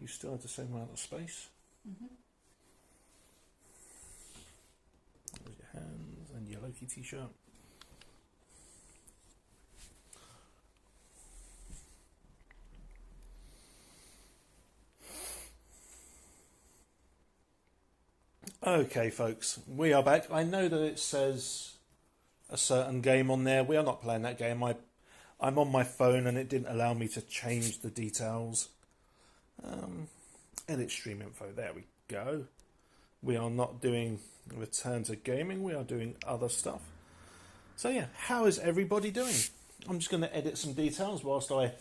you still have the same amount of space. There's your hands and your Loki t-shirt. Okay, folks, we are back. I know that it says a certain game on there. We are not playing that game. I'm on my phone and it didn't allow me to change the details. Edit stream info. There we go. We are not doing return to gaming. We are doing other stuff. So yeah, how is everybody doing? I'm just going to edit some details whilst I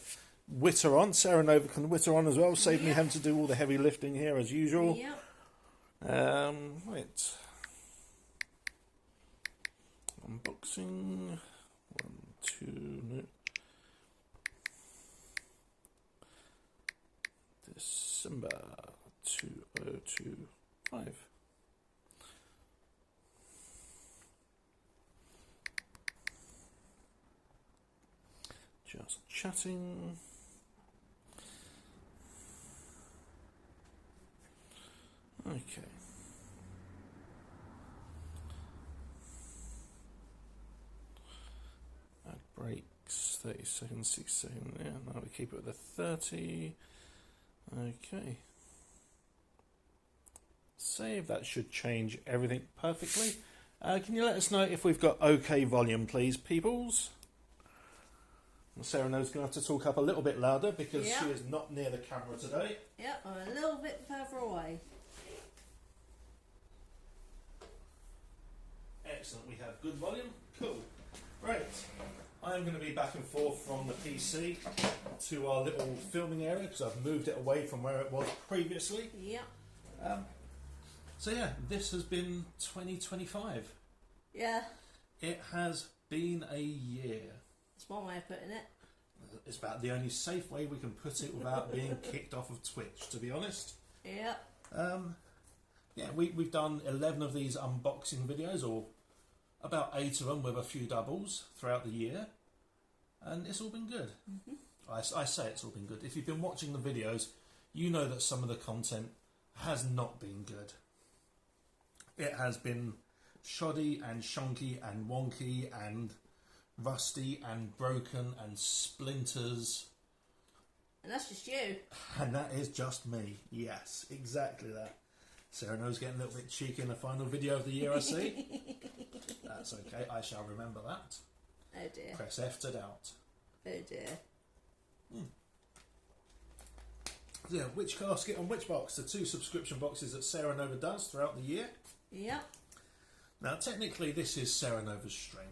witter on. Sarah Nova can witter on as well. Save me having to do all the heavy lifting here as usual. Yep. Right. Unboxing. 1, 2, no. December 2025. Just chatting. Okay. Add breaks, 30 seconds, 6 seconds. Yeah, now we keep it at the 30. Okay. Save, that should change everything perfectly. Can you let us know if we've got okay volume, please, peoples? Sarah knows going to have to talk up a little bit louder because she is not near the camera today. Yep, I'm a little bit further away. Excellent, we have good volume. Cool. Right, I'm going to be back and forth from the PC to our little filming area because I've moved it away from where it was previously. Yep. So yeah, this has been 2025. Yeah. It has been a year. That's one way of putting it. It's about the only safe way we can put it without being kicked off of Twitch, to be honest. Yep. Yeah, we've done 11 of these unboxing videos, or about 8 of them with a few doubles throughout the year, and it's all been good. I say it's all been good. If you've been watching the videos, you know that some of the content has not been good. It has been shoddy and shonky and wonky and rusty and broken and splinters. And that's just you. And that is just me. Yes, exactly that. Sarah knows getting a little bit cheeky in the final video of the year, I see. That's okay, I shall remember that. Oh dear. Press F to doubt. Oh dear. Yeah, Witch Casket and Witch Box, the 2 subscription boxes that Sarah Nova does throughout the year. Yep. Now, technically, this is Sarah Nova's stream.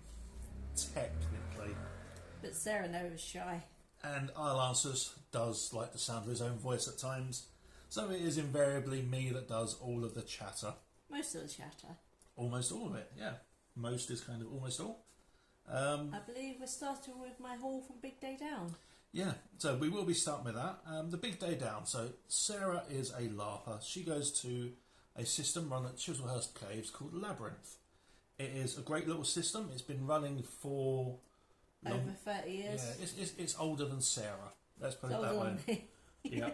Technically. But Sarah knows shy. And Isle Ansuz does like the sound of his own voice at times. So it is invariably me that does all of the chatter. Most of the chatter. Almost all of it, yeah. Most is kind of almost all. I believe we're starting with my haul from Big Day Down. Yeah, so we will be starting with that. The Big Day Down. So Sarah is a LARPer. She goes to a system run at Chislehurst Caves called Labyrinth. It is a great little system. It's been running for over 30 years. Yeah, it's older than Sarah. Let's put it that way. Yeah.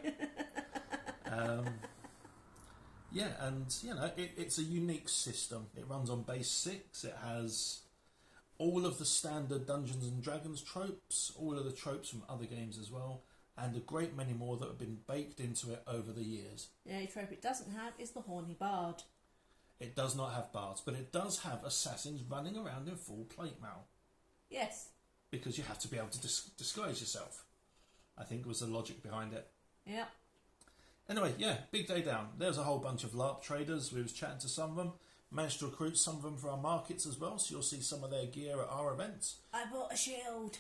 Yeah, and you know, it's a unique system. It runs on base 6. It has all of the standard Dungeons and Dragons tropes, all of the tropes from other games as well, and a great many more that have been baked into it over the years. The only trope it doesn't have is the horny bard. It does not have bards, but it does have assassins running around in full plate mail. Yes. Because you have to be able to disguise yourself, I think was the logic behind it. Yeah. Anyway, yeah, Big Day Down. There's a whole bunch of LARP traders. We was chatting to some of them. Managed to recruit some of them for our markets as well, so you'll see some of their gear at our events. I bought a shield.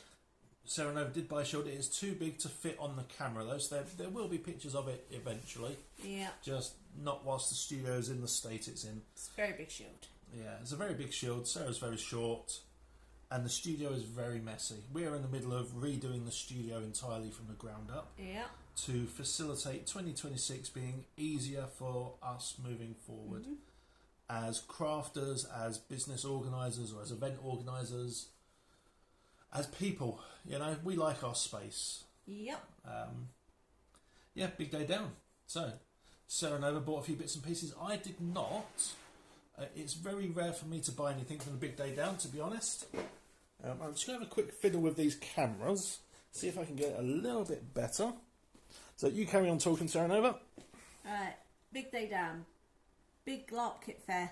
Sarah Nova did buy a shield. It is too big to fit on the camera though, so there will be pictures of it eventually. Yeah. Just not whilst the studio is in the state it's in. It's a very big shield. Yeah, it's a very big shield. Sarah's very short, and the studio is very messy. We're in the middle of redoing the studio entirely from the ground up. Yeah. To facilitate 2026 being easier for us moving forward. As crafters, as business organisers, or as event organisers, as people, you know, we like our space. Yep. Yeah, Big Day Down. So, Sarah Nova bought a few bits and pieces. I did not. It's very rare for me to buy anything from the big day down, to be honest. I'm just going to have a quick fiddle with these cameras, see if I can get it a little bit better. So you carry on talking, Sarah Nova. Alright, big day down. Big LARP kit fair.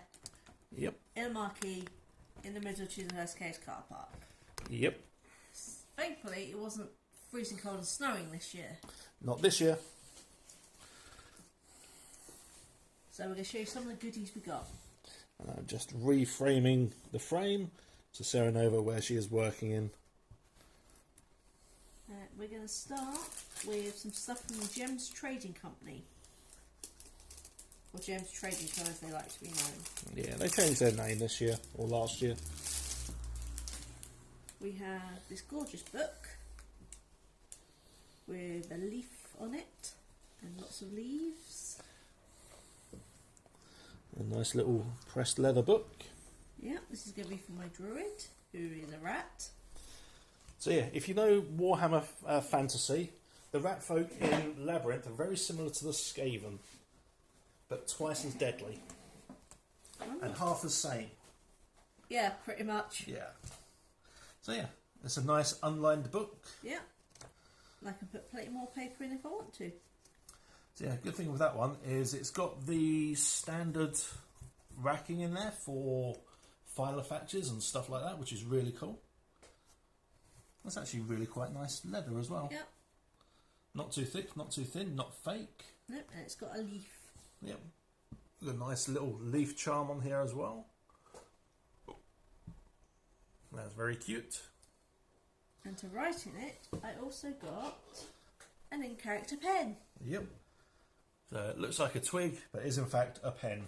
Yep. In a marquee, in the middle of Chislehurst Case car park. Yep. Thankfully, it wasn't freezing cold and snowing this year. Not this year. So we're going to show you some of the goodies we got. Just reframing the frame to Sarah Nova where she is working in. We're going to start with some stuff from the Gems Trading Company. Or Gems Trading Co, as they like to be known. Yeah, they changed their name this year, or last year. We have this gorgeous book with a leaf on it and lots of leaves. A nice little pressed leather book. Yeah, this is going to be for my druid, who is a rat. So yeah, if you know Warhammer Fantasy, the rat folk in Labyrinth are very similar to the Skaven, but twice as deadly. And half as sane. Yeah, pretty much. Yeah. So yeah, it's a nice unlined book. Yeah. I can put plenty more paper in if I want to. So yeah, good thing with that one is it's got the standard racking in there for filofatches and stuff like that, which is really cool. That's actually really quite nice leather as well. Yep. Not too thick, not too thin, not fake. Nope, and it's got a leaf. Yep. Got a nice little leaf charm on here as well. That's very cute. And to write in it, I also got an in-character pen. Yep. So it looks like a twig, but is in fact a pen.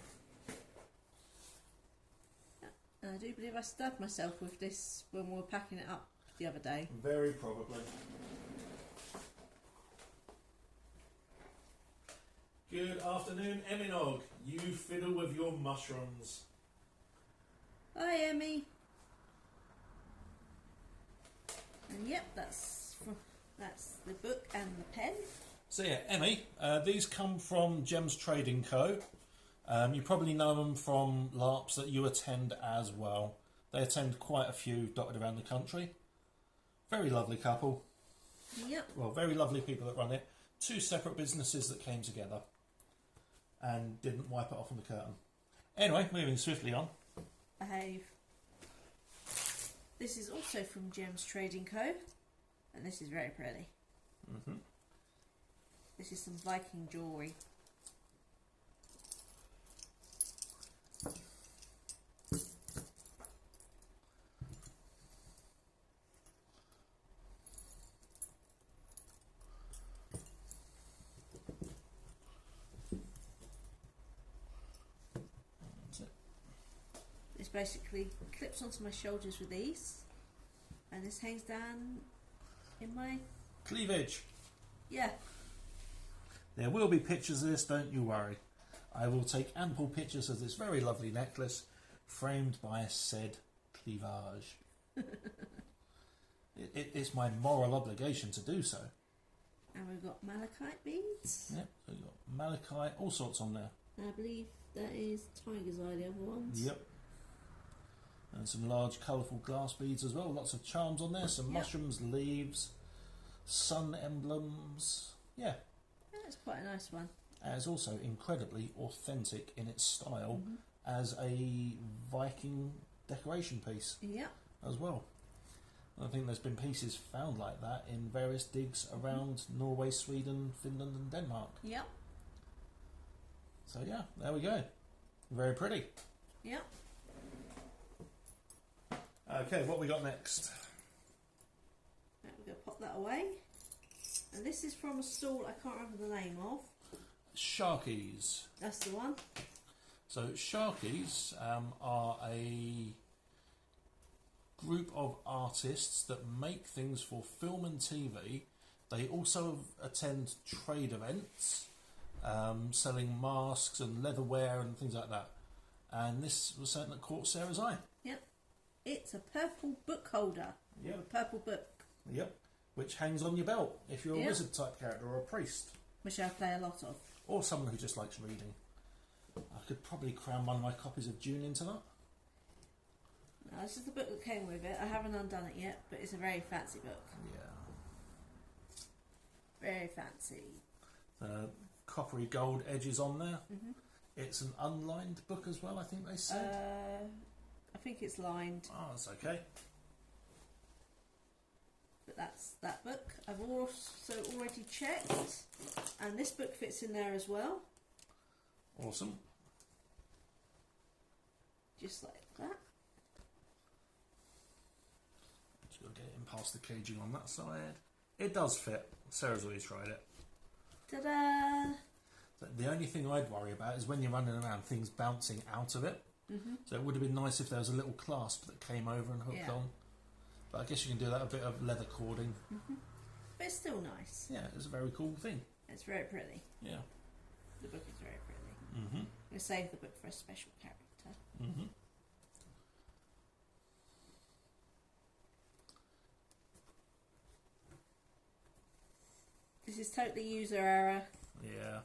And I do believe I stabbed myself with this when we were packing it up the other day. Very probably. Good afternoon, Eminog. You fiddle with your mushrooms. Hi, Emmy. And yep, that's the book and the pen. So yeah, Emmy, these come from Gems Trading Co. You probably know them from LARPs that you attend as well. They attend quite a few dotted around the country. Very lovely couple. Yep. Well, very lovely people that run it. Two separate businesses that came together and didn't wipe it off on the curtain. Anyway, moving swiftly on. Behave. This is also from Gems Trading Co. And this is very pretty. Mm-hmm. This is some Viking jewellery. This basically clips onto my shoulders with these, and this hangs down in my Cleavage. yeah. There will be pictures of this, don't you worry. I will take ample pictures of this very lovely necklace framed by said cleavage. It's my moral obligation to do so. And we've got malachite beads. Yep, so you've got malachite, all sorts on there. I believe that is tiger's eye, the other ones. Yep. And some large colourful glass beads as well. Lots of charms on there. Some mushrooms, leaves, sun emblems. Yeah. That's quite a nice one. And it's also incredibly authentic in its style as a Viking decoration piece Yep. as well. I think there's been pieces found like that in various digs around Norway, Sweden, Finland and Denmark. Yep. So yeah, there we go. Very pretty. Yep. Okay, what we got next? Right, we're going to pop that away. And this is from a stall I can't remember the name of. Sharkies. That's the one. So Sharkies are a group of artists that make things for film and TV. They also attend trade events, selling masks and leatherware and things like that. And this was something that caught Sarah's eye. Yep. It's a purple book holder. Yep. A purple book. Yep. Which hangs on your belt if you're a wizard type character or a priest. Which I play a lot of. or someone who just likes reading. I could probably cram one of my copies of June into that. No, this is the book that came with it. I haven't undone it yet, but it's a very fancy book. Yeah. Very fancy. Coppery gold edges on there. Mm-hmm. It's an unlined book as well, I think they said. I think it's lined. Oh, that's okay. But that's that book. I've also already checked, and this book fits in there as well. Awesome. Just like that. Just got to get it in past the caging on that side. It does fit. Sarah's always tried it. Ta-da! So the only thing I'd worry about is when you're running around, things bouncing out of it. Mm-hmm. So it would have been nice if there was a little clasp that came over and hooked on. But I guess you can do that, a bit of leather cording. Mm-hmm. But it's still nice. Yeah, it's a very cool thing. It's very pretty. Yeah. The book is very pretty. Mm-hmm. We save the book for a special character. Mm-hmm. This is totally user error. Yeah.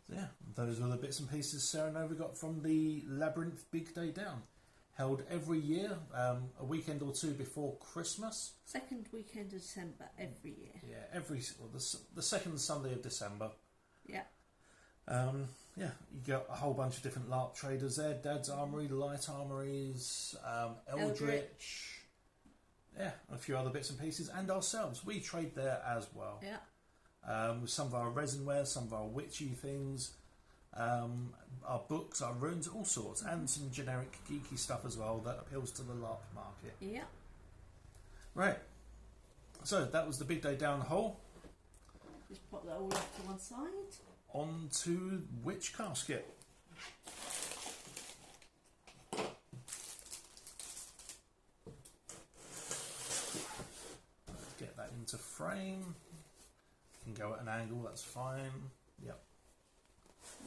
So yeah, those were the bits and pieces Sarah Nova got from the Labyrinth Big Day Down. Held every year, a weekend or two before Christmas. Second weekend of December every year. Yeah, the second Sunday of December. Yeah. Yeah, you got a whole bunch of different LARP traders there. Dad's Armoury, Light Armories, Eldritch. Yeah, a few other bits and pieces, and ourselves. We trade there as well. Yeah. With some of our resinware, some of our witchy things, our books, our runes, all sorts, and some generic geeky stuff as well that appeals to the LARP market. Yeah. Right. So that was the Big Day Down haul. Just pop that all off to one side. On to Witch Casket. Get that into frame. Can go at an angle, that's fine. Yep.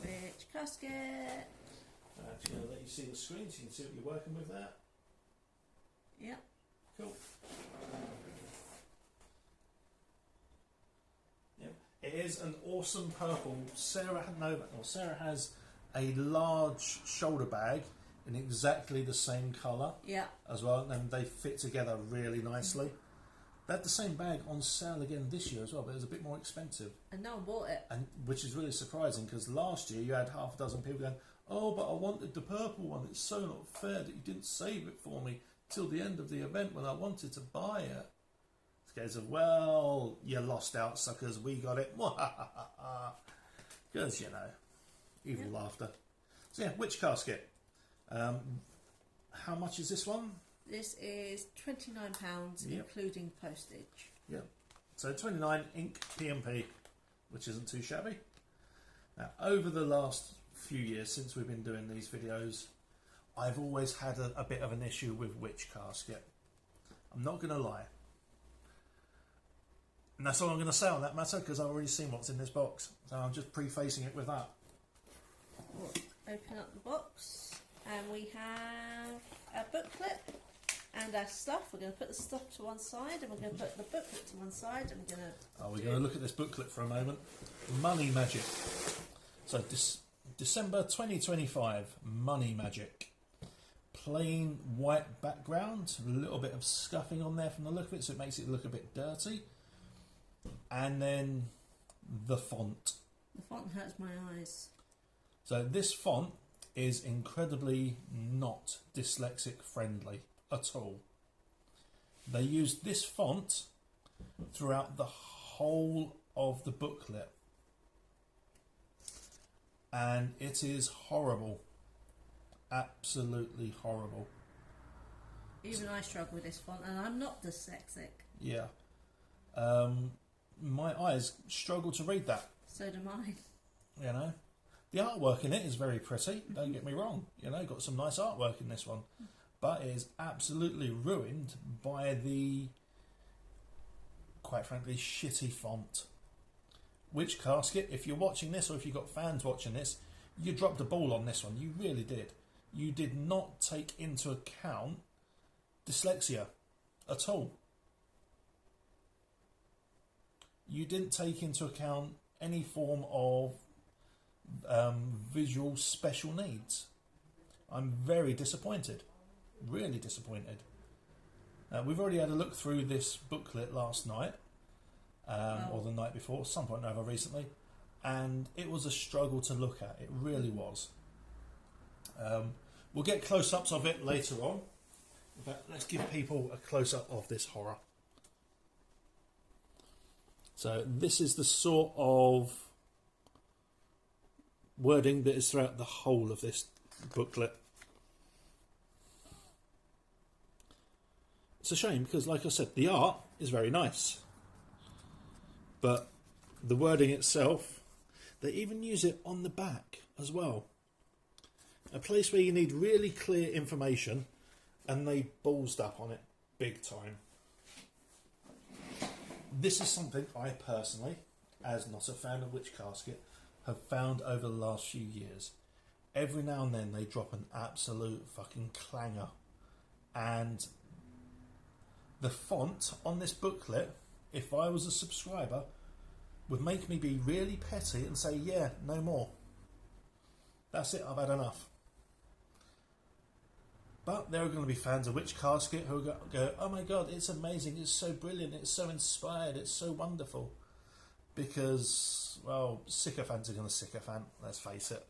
Witch Casket. Actually, I'll let you see the screen so you can see what you're working with there. Yeah. Cool. Yep. It is an awesome purple. Sarah has a large shoulder bag in exactly the same colour. Yeah. As well, and they fit together really nicely. They had the same bag on sale again this year as well, but it was a bit more expensive. And no one bought it. And which is really surprising because last year you had half a dozen people going, "Oh, but I wanted the purple one. It's so not fair that you didn't save it for me till the end of the event when I wanted to buy it." It's a case of, well, you lost out, suckers. We got it. Because, you know, evil laughter. So yeah, Witch Casket. How much is this one? This is £29, including postage. Yeah. So 29 ink PMP, which isn't too shabby. Now, over the last few years since we've been doing these videos, I've always had a bit of an issue with Witch Casket. I'm not going to lie. And that's all I'm going to say on that matter, because I've already seen what's in this box. So I'm just prefacing it with that. Open up the box, and we have a booklet and our stuff. We're going to put the stuff to one side, and we're going to put the booklet to one side, and we're going to... We're going to look at this booklet for a moment. Money Magic. So December 2025, Money Magic. Plain white background, a little bit of scuffing on there from the look of it, so it makes it look a bit dirty. And then the font. The font hurts my eyes. So this font is incredibly not dyslexic friendly at all. They use this font throughout the whole of the booklet, and it is horrible. Absolutely horrible. Even I struggle with this font, and I'm not dyslexic. Yeah. My eyes struggle to read that. So do mine. You know, the artwork in it is very pretty. Don't get me wrong. You know, got some nice artwork in this one, but it is absolutely ruined by the, quite frankly, shitty font. Witch Casket, if you're watching this, or if you've got fans watching this, you dropped the ball on this one. You really did. You did not take into account dyslexia at all. you didn't take into account any form of visual special needs. I'm very disappointed, really disappointed. We've already had a look through this booklet last night, or the night before, some point over recently, and it was a struggle to look at. It really was. We'll get close-ups of it later on, but let's give people a close-up of this horror. So this is the sort of wording that is throughout the whole of this booklet. It's a shame because, like I said, the art is very nice, but the wording itself, they even use it on the back as well. A place where you need really clear information, and they ballsed up on it big time. This is something I personally, as not a fan of Witch Casket, have found over the last few years. Every now and then they drop an absolute fucking clanger, and the font on this booklet, if I was a subscriber, would make me be really petty and say, yeah, no more. That's it, I've had enough. But there are going to be fans of Witch Casket who go, oh my god, it's amazing, it's so brilliant, it's so inspired, it's so wonderful. Because, well, sycophants are going to sycophant, let's face it.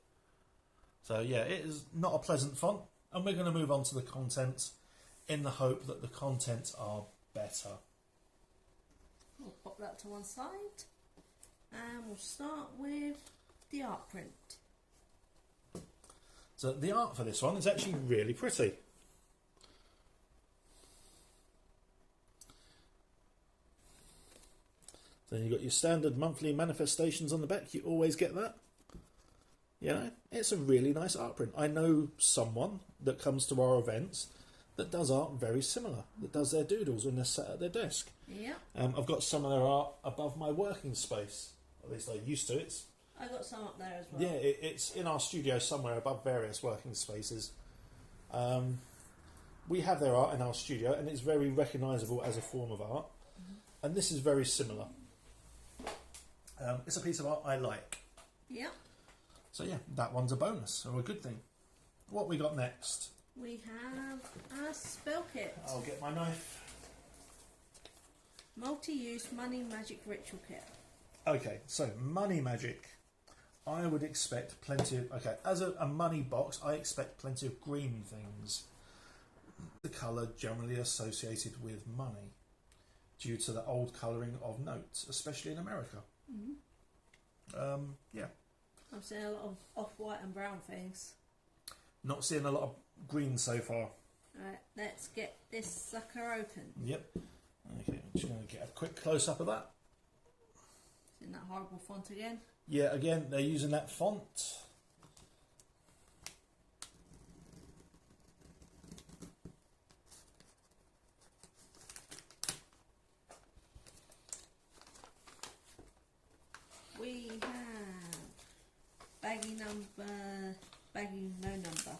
So yeah, it is not a pleasant font, and we're going to move on to the contents in the hope that the contents are better. We'll pop that to one side, and we'll start with the art print. So the art for this one is actually really pretty. So you've got your standard monthly manifestations on the back. You always get that. You know, it's a really nice art print. I know someone that comes to our events that does art very similar, that does their doodles when they're sat at their desk. Yeah. I've got some of their art above my working space. At least I used to. I got some up there as well. Yeah, it's in our studio somewhere above various working spaces. We have their art in our studio, and it's very recognisable as a form of art. And this is very similar. It's a piece of art I like. Yeah. So yeah, that one's a bonus, or a good thing. What we got next? We have a spell kit. I'll get my knife. Multi-use money magic ritual kit. Okay, so money magic. I would expect plenty of... Okay, as a money box, I expect plenty of green things. The colour generally associated with money, due to the old colouring of notes, especially in America. Yeah. I'm seeing a lot of off-white and brown things. Not seeing a lot of green so far. Alright, let's get this sucker open. Yep. Okay, I'm just going to get a quick close-up of that. In that horrible font again. Yeah, again, they're using that font. We have baggy no number.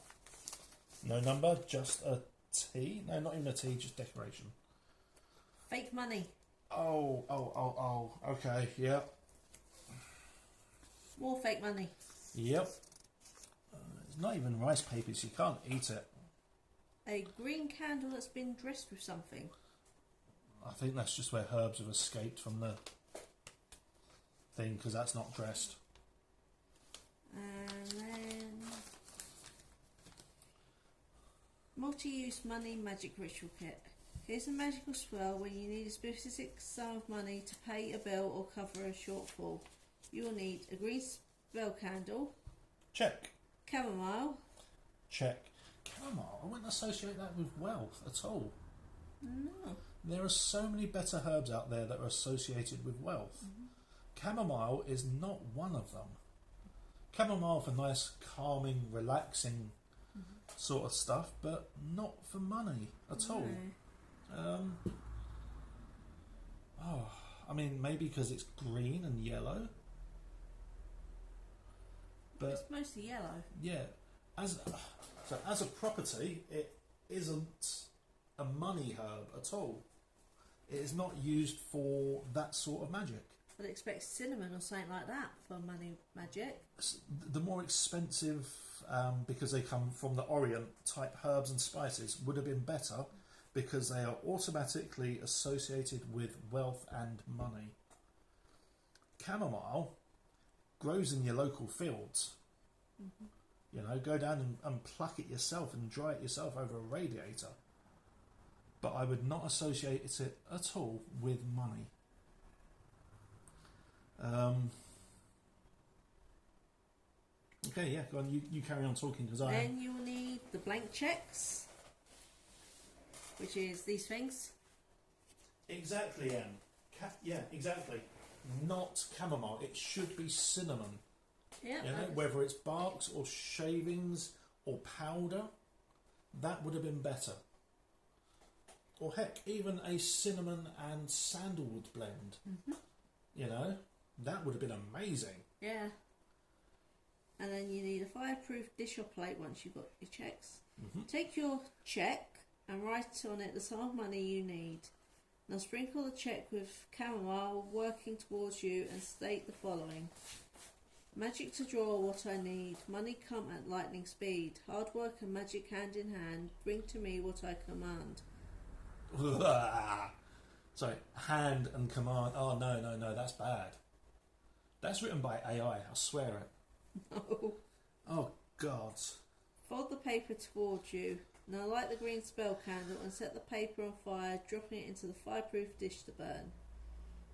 No number, just a T. No, not even a T, just decoration. Fake money. Oh, okay, yep. More fake money. Yep. It's not even rice paper, so you can't eat it. A green candle that's been dressed with something. I think that's just where herbs have escaped from the thing, because that's not dressed. And then multi-use money magic ritual kit. Here's a magical spell when you need a specific sum of money to pay a bill or cover a shortfall. You'll need a green spell candle. Check. Chamomile. Check. Chamomile? I wouldn't associate that with wealth at all. No. There are so many better herbs out there that are associated with wealth. Chamomile is not one of them. Chamomile for nice, calming, relaxing sort of stuff, but not for money at all. I mean, maybe because it's green and yellow. But it's mostly yellow. Yeah, as a property, it isn't a money herb at all. It is not used for that sort of magic. I'd expect cinnamon or something like that for money magic. The more expensive, because they come from the Orient type herbs and spices, would have been better because they are automatically associated with wealth and money. Chamomile grows in your local fields. You know, go down and pluck it yourself and dry it yourself over a radiator. But I would not associate it at all with money. Okay, yeah, go on, you carry on talking because Then you'll need the blank checks, which is these things. Exactly, Em. Yeah, exactly. Not chamomile. It should be cinnamon. Yeah. You know, whether it's barks or shavings or powder, that would have been better. Or heck, even a cinnamon and sandalwood blend. You know, that would have been amazing. Yeah. And then you need a fireproof dish or plate once you've got your checks. Take your check and write on it the sum of money you need. Now sprinkle the check with chamomile working towards you and state the following. Magic to draw what I need. Money come at lightning speed. Hard work and magic hand in hand. Bring to me what I command. Sorry, hand and command. Oh, no, that's bad. That's written by AI, I swear it. No. Oh, God. Fold the paper towards you. Now light the green spell candle and set the paper on fire, dropping it into the fireproof dish to burn.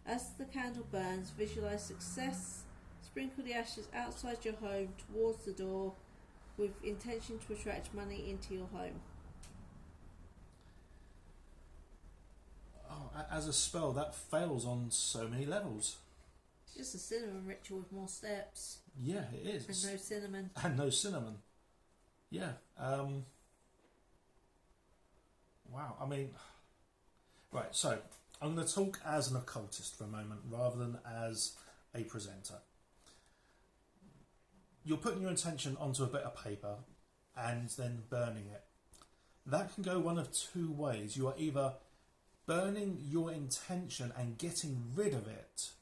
As the candle burns, visualise success. Sprinkle the ashes outside your home towards the door with intention to attract money into your home. Oh, as a spell, that fails on so many levels. It's just a cinnamon ritual with more steps. Yeah, it is. And no cinnamon. And no cinnamon. Yeah. Wow. I mean, right. So I'm going to talk as an occultist for a moment, rather than as a presenter. You're putting your intention onto a bit of paper and then burning it. That can go one of two ways. You are either burning your intention and getting rid of it,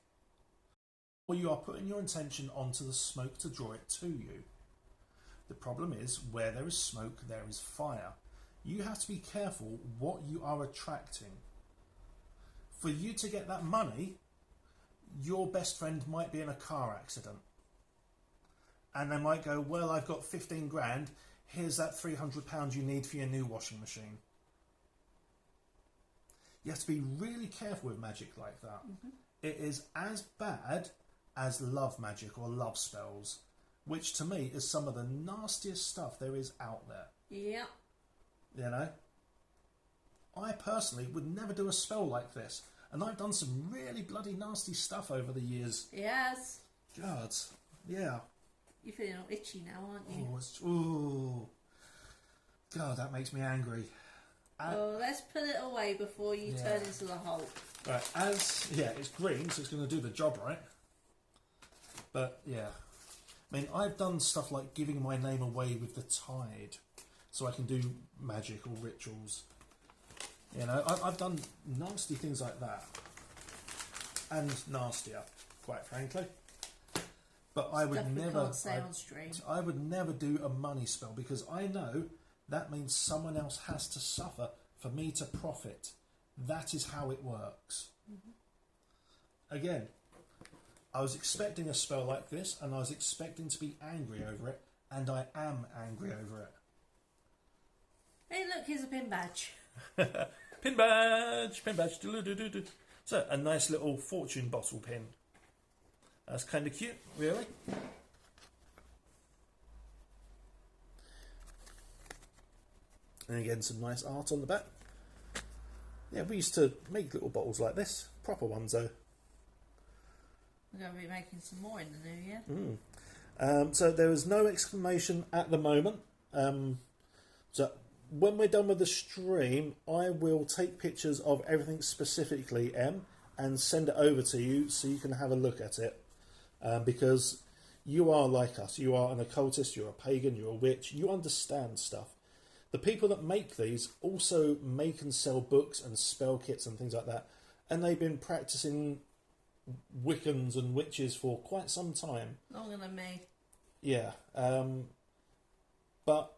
or you are putting your intention onto the smoke to draw it to you. The problem is, where there is smoke, there is fire. You have to be careful what you are attracting. For you to get that money, your best friend might be in a car accident. And they might go, well, I've got 15 grand, here's that £300 you need for your new washing machine. You have to be really careful with magic like that. It is as bad as love magic or love spells, which to me is some of the nastiest stuff there is out there. Yeah. You know? I personally would never do a spell like this, and I've done some really bloody nasty stuff over the years. Yes. God, yeah. You're feeling all itchy now, aren't you? Ooh. God, that makes me angry. Let's put it away before you turn into the Hulk. Right, it's green, so it's going to do the job, right? But, yeah. I mean, I've done stuff like giving my name away with the tide, so I can do magic or rituals. You know, I've done nasty things like that. And nastier, quite frankly. But I would never... I would never do a money spell, because I know that means someone else has to suffer for me to profit. That is how it works. Again, I was expecting a spell like this, and I was expecting to be angry over it, and I am angry over it. Hey, look, here's a pin badge. Pin badge! Pin badge! Do-do-do-do-do. So, a nice little fortune bottle pin. That's kind of cute, really. And again, some nice art on the back. Yeah, we used to make little bottles like this. Proper ones, though. We're going to be making some more in the new year. So there is no exclamation at the moment. So when we're done with the stream, I will take pictures of everything specifically, Em, and send it over to you so you can have a look at it. Because you are like us. You are an occultist, you're a pagan, you're a witch. You understand stuff. The people that make these also make and sell books and spell kits and things like that. And they've been practicing Wiccans and witches for quite some time. Longer than me. Yeah. But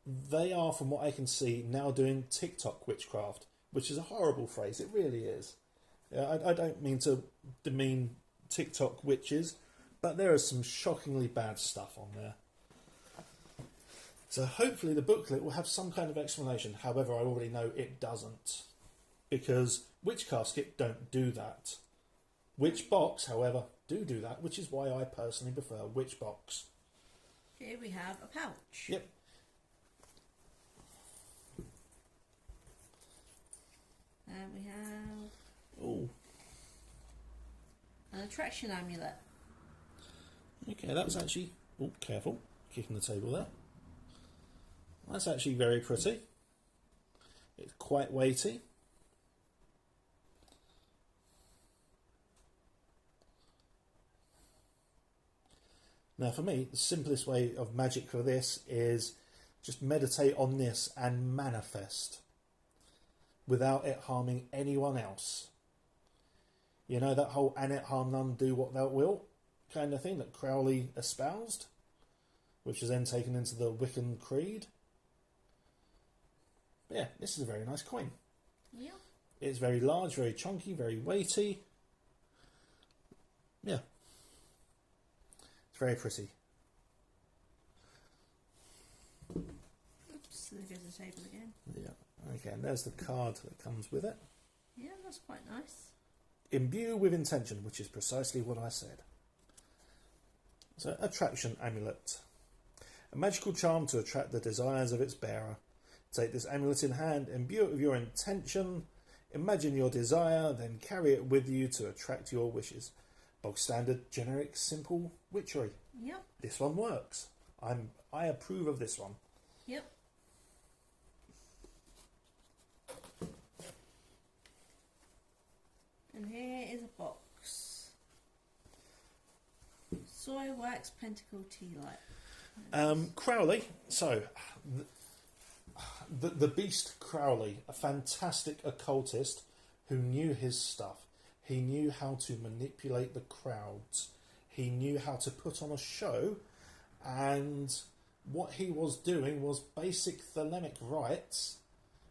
they are, from what I can see, now doing TikTok witchcraft, which is a horrible phrase. It really is. I don't mean to demean TikTok witches, but there is some shockingly bad stuff on there. So hopefully the booklet will have some kind of explanation. However, I already know it doesn't, because Witch Casket don't do that. Witch Box, however, do that, which is why I personally prefer Witch Box. Here we have a pouch. Yep. And we have Oh. an attraction amulet. Okay, that's actually... Oh, careful. Kicking the table there. That's actually very pretty. It's quite weighty. Now for me, the simplest way of magic for this is just meditate on this and manifest without it harming anyone else. You know, that whole "and it harm none, do what thou wilt" kind of thing that Crowley espoused, which is then taken into the Wiccan Creed. But yeah, this is a very nice coin. Yeah. It's very large, very chunky, very weighty. Yeah. It's very pretty. Oops, there goes the table again. Yeah. Okay, and there's the card that comes with it. Yeah, that's quite nice. Imbue with intention, which is precisely what I said. So, attraction amulet. A magical charm to attract the desires of its bearer. Take this amulet in hand, imbue it with your intention, imagine your desire, then carry it with you to attract your wishes. Bog standard, generic, simple witchery. Yep. This one works. I approve of this one. Yep. And here is a box. Soy wax pentacle tea light. Crowley. So, the beast Crowley, a fantastic occultist who knew his stuff. He knew how to manipulate the crowds. He knew how to put on a show, and what he was doing was basic Thelemic rites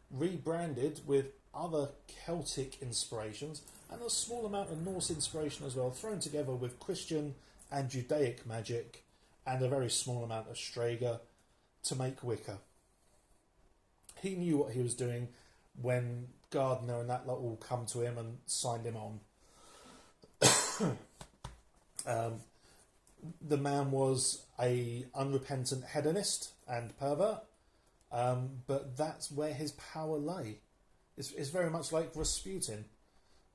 rebranded with other Celtic inspirations and a small amount of Norse inspiration as well, thrown together with Christian and Judaic magic and a very small amount of Strega to make Wicca. He knew what he was doing when Gardner and that lot all come to him and signed him on. The man was a unrepentant hedonist and pervert, but that's where his power lay. It's very much like Rasputin.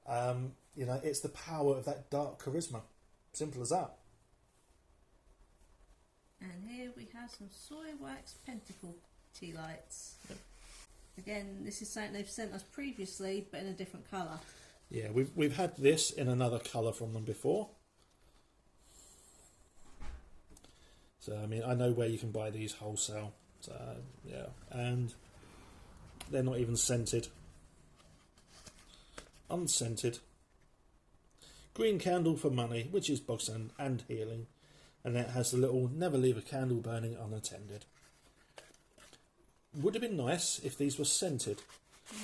You know, it's the power of that dark charisma. Simple as that. And here we have some soy wax pentacle tea lights. Yep. Again, this is something they've sent us previously, but in a different colour. Yeah, we've had this in another colour from them before. So, I mean, I know where you can buy these wholesale. So, yeah. And they're not even scented. Unscented. Green candle for money, which is box and healing. And it has the little never leave a candle burning unattended. Would have been nice if these were scented.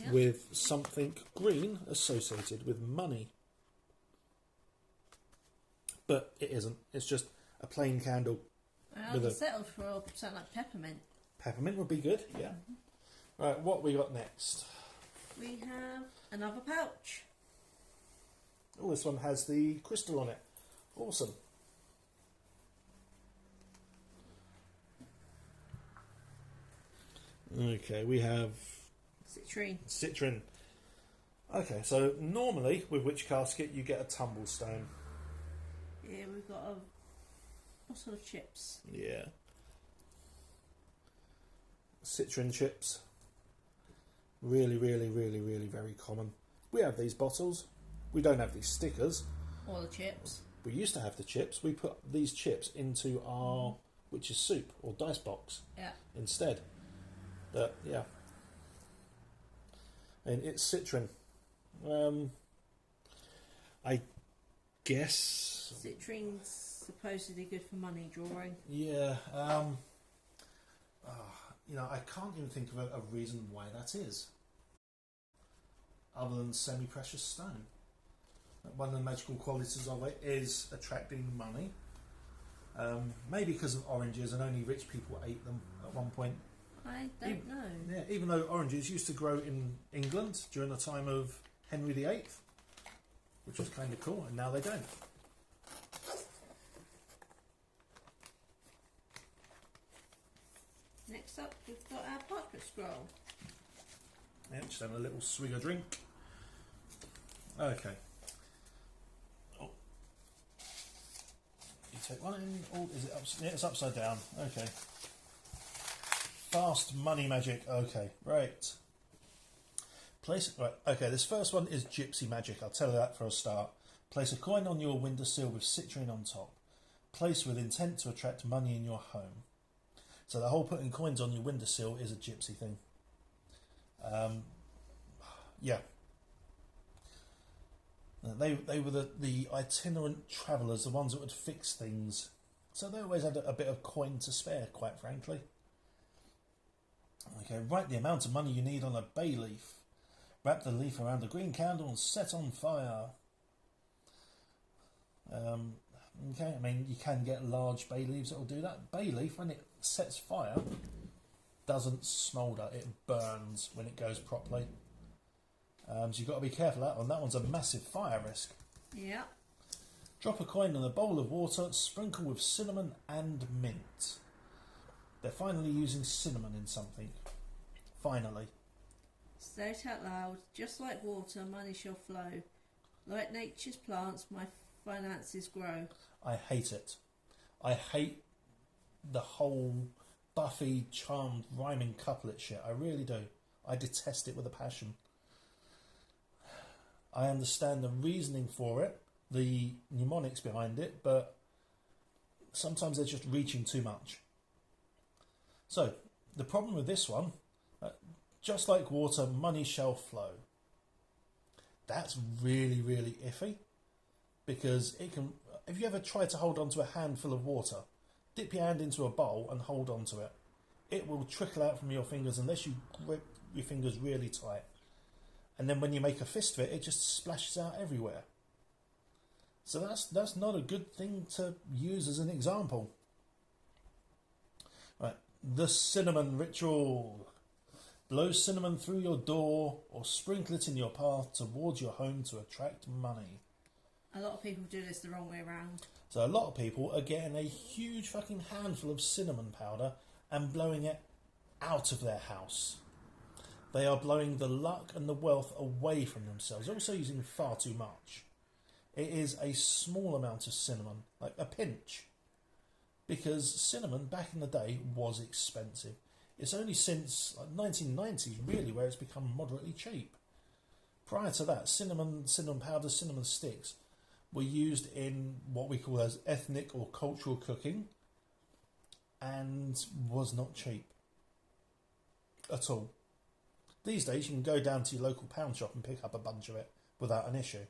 Yep. With something green associated with money. But it isn't. It's just a plain candle. I'd have settled for something like peppermint. Peppermint would be good, yeah. Mm-hmm. Right, what we got next? We have another pouch. Oh, this one has the crystal on it. Awesome. Okay, we have... Citrine. Okay, so normally with Witch Casket you get a tumble stone. Yeah, we've got a bottle of chips. Yeah. Citrine chips. Really, really, really, really very common. We have these bottles. We don't have these stickers. Or the chips. We used to have the chips. We put these chips into our witch's soup or dice box instead. But, yeah. And it's citrine. guess. Citrin's supposedly good for money drawing. Yeah. You know, I can't even think of a reason why that is, other than semi-precious stone. One of the magical qualities of it is attracting money. Maybe because of oranges, and only rich people ate them at one point. I don't know. Yeah, even though oranges used to grow in England during the time of Henry VIII, which was kind of cool, and now they don't. Next up, we've got our parchment scroll. Yeah, just having a little swig of drink. Okay. Oh. You take one in, or is it upside? Yeah, it's upside down. Okay. Fast money magic. Okay, right. Right. Okay, this first one is gypsy magic. I'll tell you that for a start. Place a coin on your windowsill with citrine on top. Place with intent to attract money in your home. So the whole putting coins on your windowsill is a gypsy thing. Yeah. They were the itinerant travellers, the ones that would fix things. So they always had a bit of coin to spare, quite frankly. Okay, write the amount of money you need on a bay leaf. Wrap the leaf around a green candle and set on fire. Okay, I mean, you can get large bay leaves that will do that. Bay leaf, when it sets fire, doesn't smoulder, it burns when it goes properly. So you've got to be careful of that one. That one's a massive fire risk. Yeah. Drop a coin in a bowl of water, sprinkle with cinnamon and mint. They're finally using cinnamon in something. Finally. Say it out loud. Just like water, money shall flow. Like nature's plants, my finances grow. I hate it. I hate the whole Buffy charmed rhyming couplet shit. I really do. I detest it with a passion. I understand the reasoning for it, the mnemonics behind it, but sometimes they're just reaching too much. So, the problem with this one, just like water, money shall flow. That's really, really iffy, because it can... Have you ever tried to hold on to a handful of water? Dip your hand into a bowl and hold on to it. It will trickle out from your fingers unless you grip your fingers really tight. And then when you make a fist of it, it just splashes out everywhere. So that's not a good thing to use as an example. Right, the cinnamon ritual. Blow cinnamon through your door or sprinkle it in your path towards your home to attract money. A lot of people do this the wrong way around. So a lot of people are getting a huge fucking handful of cinnamon powder and blowing it out of their house. They are blowing the luck and the wealth away from themselves, also using far too much. It is a small amount of cinnamon, like a pinch. Because cinnamon, back in the day, was expensive. It's only since 1990s, really, where it's become moderately cheap. Prior to that, cinnamon powder, cinnamon sticks were used in what we call as ethnic or cultural cooking and was not cheap at all. These days you can go down to your local pound shop and pick up a bunch of it without an issue.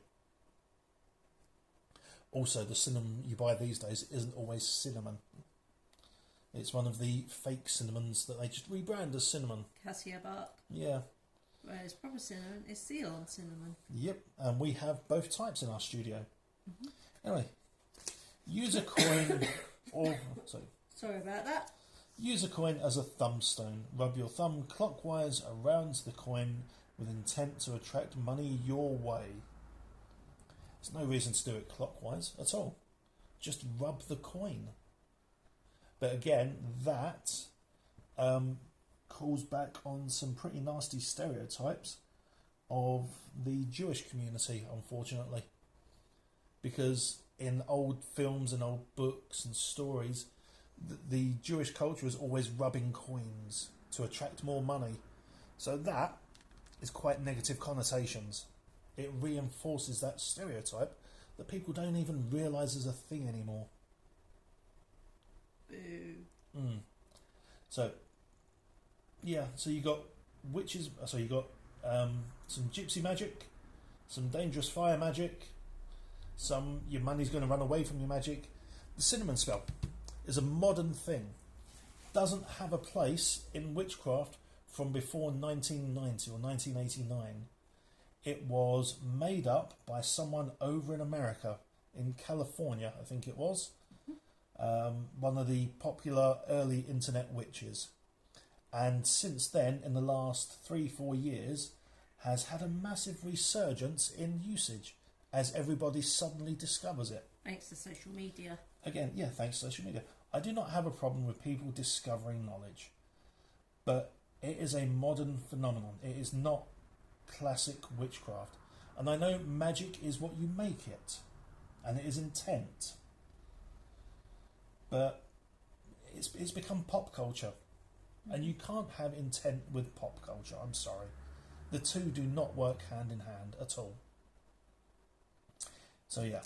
Also, the cinnamon you buy these days isn't always cinnamon. It's one of the fake cinnamons that they just rebrand as cinnamon. Cassia bark. Yeah. Whereas proper cinnamon is Ceylon cinnamon. Yep, and we have both types in our studio. Mm-hmm. Anyway, use a coin or... Sorry about that. Use a coin as a thumbstone. Rub your thumb clockwise around the coin with intent to attract money your way. There's no reason to do it clockwise at all. Just rub the coin. But again, that calls back on some pretty nasty stereotypes of the Jewish community, unfortunately. Because in old films and old books and stories, the Jewish culture is always rubbing coins to attract more money. So that is quite negative connotations. It reinforces that stereotype that people don't even realise is a thing anymore. Boo. So, yeah, so you got witches, so you got some gypsy magic, some dangerous fire magic, some your money's going to run away from your magic. The cinnamon spell is a modern thing. Doesn't have a place in witchcraft from before 1990 or 1989. It was made up by someone over in America, in California, I think it was. One of the popular early internet witches. And since then, in the last 3-4 years, has had a massive resurgence in usage as everybody suddenly discovers it. Thanks to social media. Again, yeah, thanks to social media. I do not have a problem with people discovering knowledge, but it is a modern phenomenon. It is not classic witchcraft. And I know magic is what you make it, and it is intent. But it's become pop culture. And you can't have intent with pop culture, I'm sorry. The two do not work hand in hand at all. So yeah,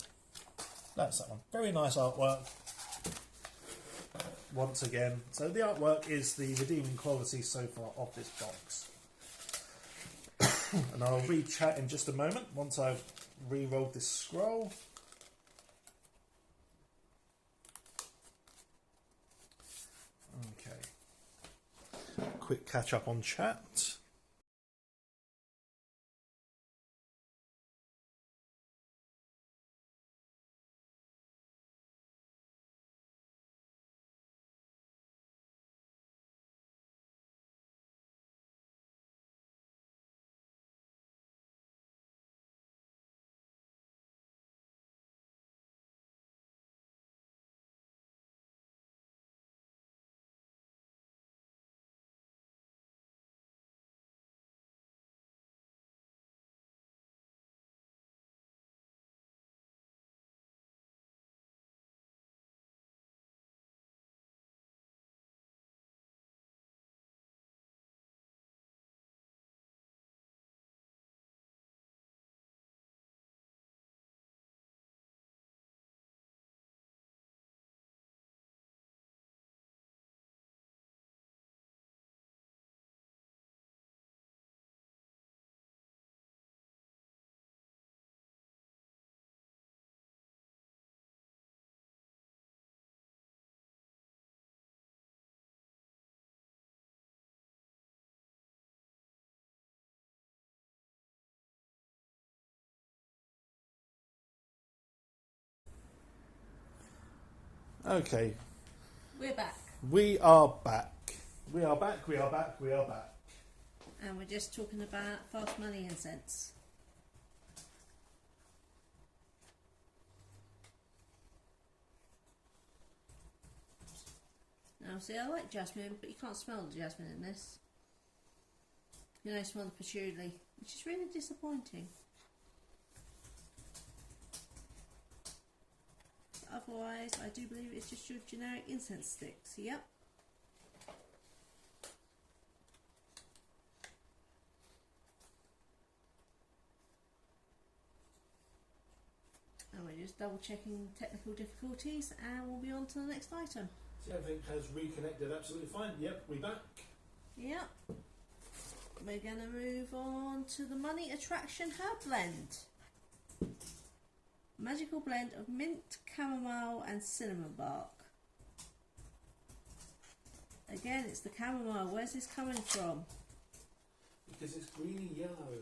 that's that one. Very nice artwork. Once again, so the artwork is the redeeming quality so far of this box. And I'll read chat in just a moment once I've re-rolled this scroll. Okay. Quick catch up on chat. Okay. We're back. We are back. We are back, we are back, we are back. And we're just talking about fast money incense. Now, see, I like jasmine, but you can't smell the jasmine in this. You know, smell the patchouli, which is really disappointing. But otherwise, I do believe it's just your generic incense sticks. Yep. And we're just double checking technical difficulties, and we'll be on to the next item. So everything has reconnected absolutely fine. Yep, we back. Yep. We're going to move on to the Money Attraction Herb Blend. Magical blend of mint, chamomile and cinnamon bark. Again, it's the chamomile. Where's this coming from? Because it's greeny yellow.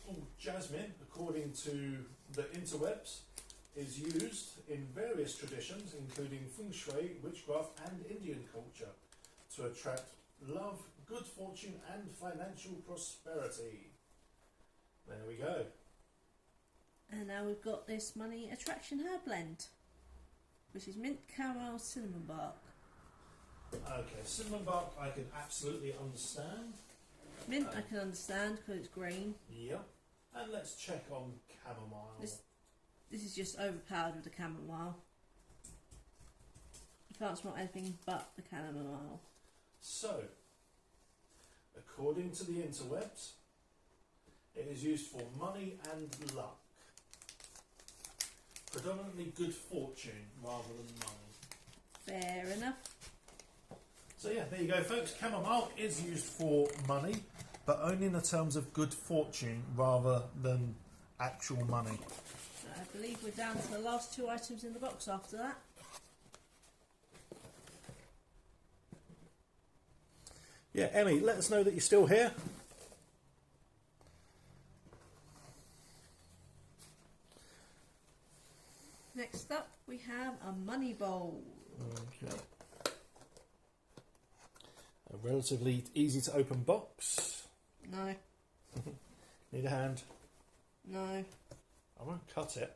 Oh, jasmine, according to the interwebs, is used in various traditions, including feng shui, witchcraft and Indian culture, to attract love, good fortune and financial prosperity. There we go. And now we've got this Money Attraction Herb Blend, which is mint, chamomile, cinnamon bark. Okay, cinnamon bark I can absolutely understand. Mint I can understand because it's green. Yep. And let's check on chamomile. This is just overpowered with the chamomile. You can't smell anything but the chamomile. So, according to the interwebs, it is used for money and luck. Predominantly good fortune rather than money. Fair enough. So yeah, there you go, folks. Chamomile is used for money, but only in the terms of good fortune rather than actual money. So I believe we're down to the last 2 items in the box after that. Yeah, Emmy, let us know that you're still here. Next up, we have a money bowl. Okay. A relatively easy to open box. No. Need a hand? No. I won't cut it.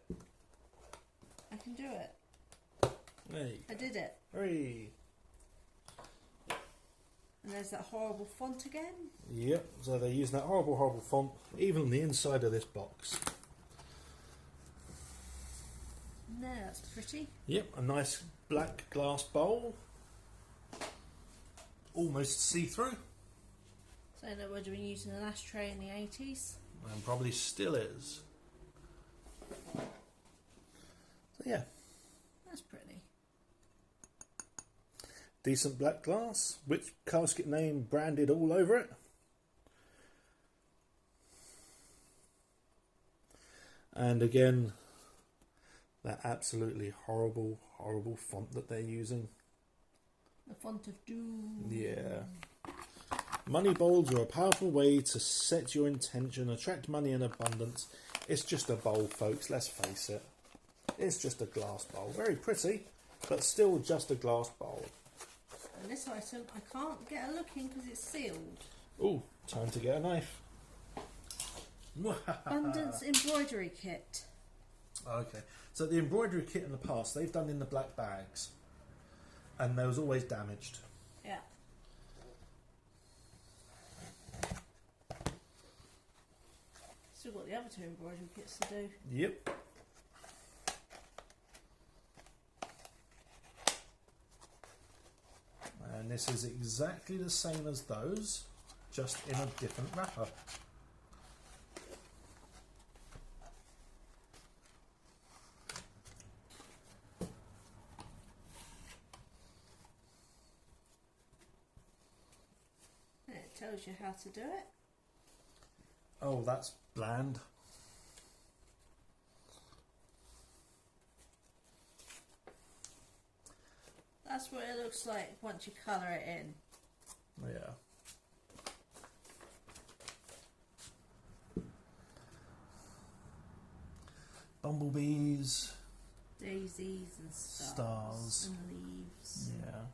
I can do it. Hey. I did it. Hooray. And there's that horrible font again. Yep, so they're using that horrible font even on the inside of this box. No, that's pretty. Yep, a nice black glass bowl. Almost see-through. So that would have been used in an ashtray in the 80s. And probably still is. So yeah. That's pretty. Decent black glass. Witch Casket name branded all over it. And again, that absolutely horrible font that they're using. The font of doom. Yeah. Money bowls are a powerful way to set your intention, attract money in abundance. It's just a bowl, folks, let's face it. It's just a glass bowl. Very pretty, but still just a glass bowl. And this item, I can't get a look in because it's sealed. Ooh, time to get a knife. Abundance embroidery kit. Okay, so the embroidery kit in the past, they've done in the black bags. And they was always damaged. Yeah. Still got the other 2 embroidery kits to do. Yep. And this is exactly the same as those, just in a different wrapper. It tells you how to do it. Oh, that's bland. That's what it looks like once you colour it in. Yeah. Bumblebees. Daisies and Stars. and leaves. Yeah.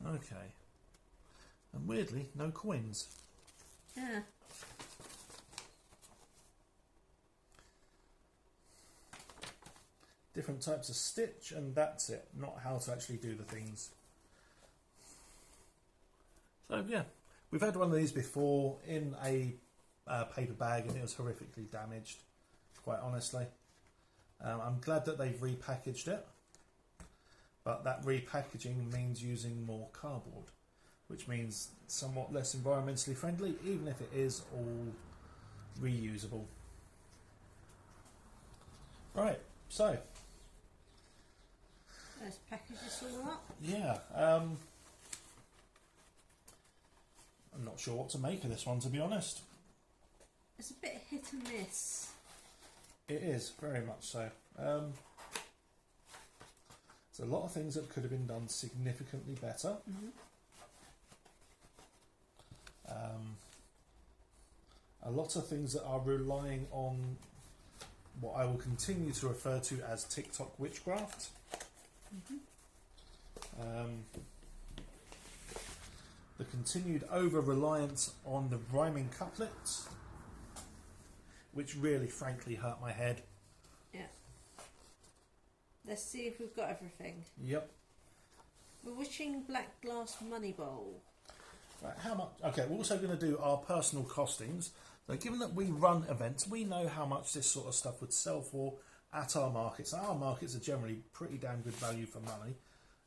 Okay. And weirdly, no coins. Yeah. Different types of stitch, and that's it. Not how to actually do the things. So yeah, we've had one of these before in a paper bag, and it was horrifically damaged. Quite honestly, I'm glad that they've repackaged it, but that repackaging means using more cardboard, which means somewhat less environmentally friendly, even if it is all reusable. Right, so Let's package this all up. yeah, I'm not sure what to make of this one, to be honest. It's a bit hit and miss. It is, very much so. There's a lot of things that could have been done significantly better. A lot of things that are relying on what I will continue to refer to as TikTok witchcraft. The continued over-reliance on the rhyming couplets, which really frankly hurt my head. Yeah. Let's see if we've got everything. Yep. Bewitching Black Glass Money Bowl. Right, how much? Okay, we're also going to do our personal costings. So given that we run events, we know how much this sort of stuff would sell for at our markets. Our markets are generally pretty damn good value for money,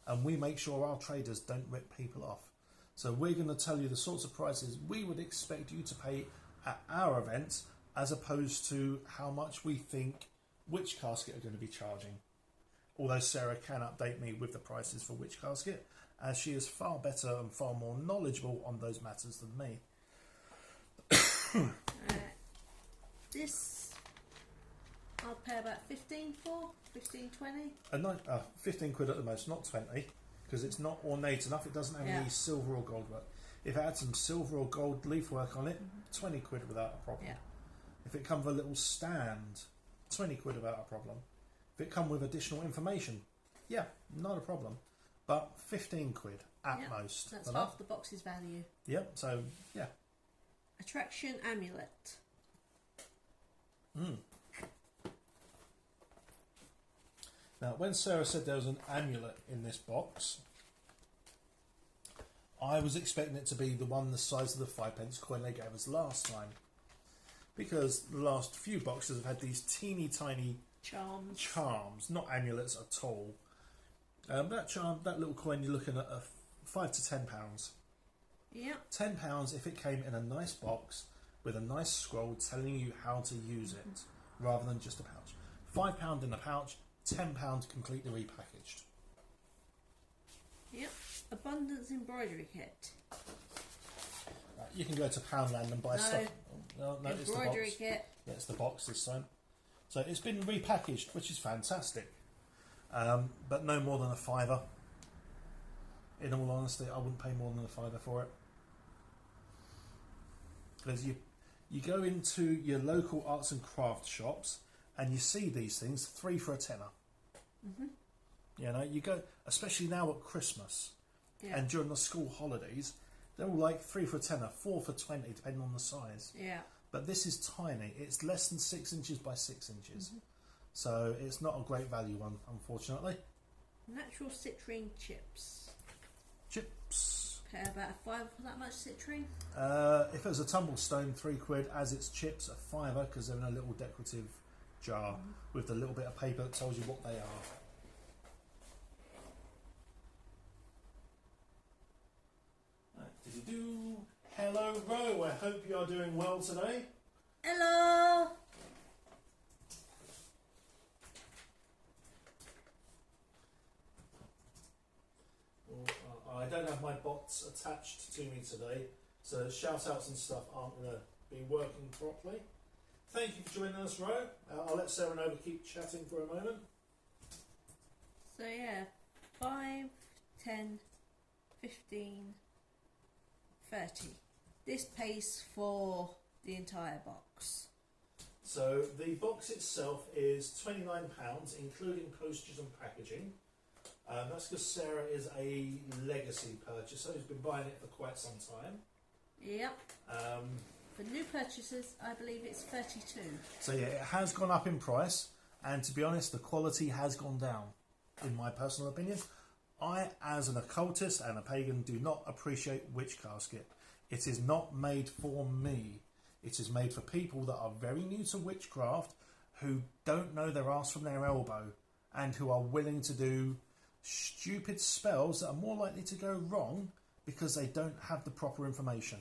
and we make sure our traders don't rip people off. So we're going to tell you the sorts of prices we would expect you to pay at our events, as opposed to how much we think Witch Casket are going to be charging. although Sarah can update me with the prices for Witch Casket, as she is far better and far more knowledgeable on those matters than me. This I'll pay about 15 for, 15, 20. 15 quid at the most, not 20, because it's not ornate enough. It doesn't have any silver or gold work. If it had some silver or gold leaf work on it, 20 quid without a problem. Yeah. If it come with a little stand, 20 quid without a problem. If it come with additional information, yeah, not a problem. But 15 quid at most. That's half the box's value. Yep, so, yeah. Attraction amulet. Now, when Sarah said there was an amulet in this box, I was expecting it to be the one the size of the 5p coin they gave us last time. Because the last few boxes have had these teeny tiny charms, not amulets at all. That little coin, you're looking at £5 to £10. Yeah. £10 if it came in a nice box with a nice scroll telling you how to use it, rather than just a pouch. £5 in a pouch, £10 completely repackaged. Yep. Abundance embroidery kit. You can go to Poundland and buy stuff. No, embroidery it's the box. kit. Yeah, it's the box this time. So it's been repackaged, which is fantastic. But no more than a £5. In all honesty, I wouldn't pay more than a £5 for it. Because you go into your local arts and crafts shops and you see these things, 3 for a tenner. You know, you go, especially now at Christmas and during the school holidays, they're all like 3 for a tenner, 4 for 20, depending on the size. Yeah. But this is tiny. It's less than 6 inches by 6 inches. So it's not a great value one, unfortunately. Natural citrine chips. Chips. Pay about a £5 for that much citrine. If it was a tumblestone, 3 quid. As it's chips, a £5 because they're in a little decorative jar with the little bit of paper that tells you what they are. Hello, Ro. I hope you are doing well today. Hello. I don't have my bots attached to me today, so shout outs and stuff aren't going to be working properly. Thank you for joining us, Ro. I'll let Sarah know to keep chatting for a moment. So yeah, 5, 10, 15, 30. This pays for the entire box. So the box itself is £29, including postage and packaging. That's because Sarah is a legacy purchaser who's been buying it for quite some time. Yep. For new purchasers, I believe it's 32. So yeah, it has gone up in price, and to be honest, the quality has gone down, in my personal opinion. I, as an occultist and a pagan, do not appreciate Witch Casket. It is not made for me. It is made for people that are very new to witchcraft, who don't know their arse from their elbow, and who are willing to do stupid spells that are more likely to go wrong because they don't have the proper information.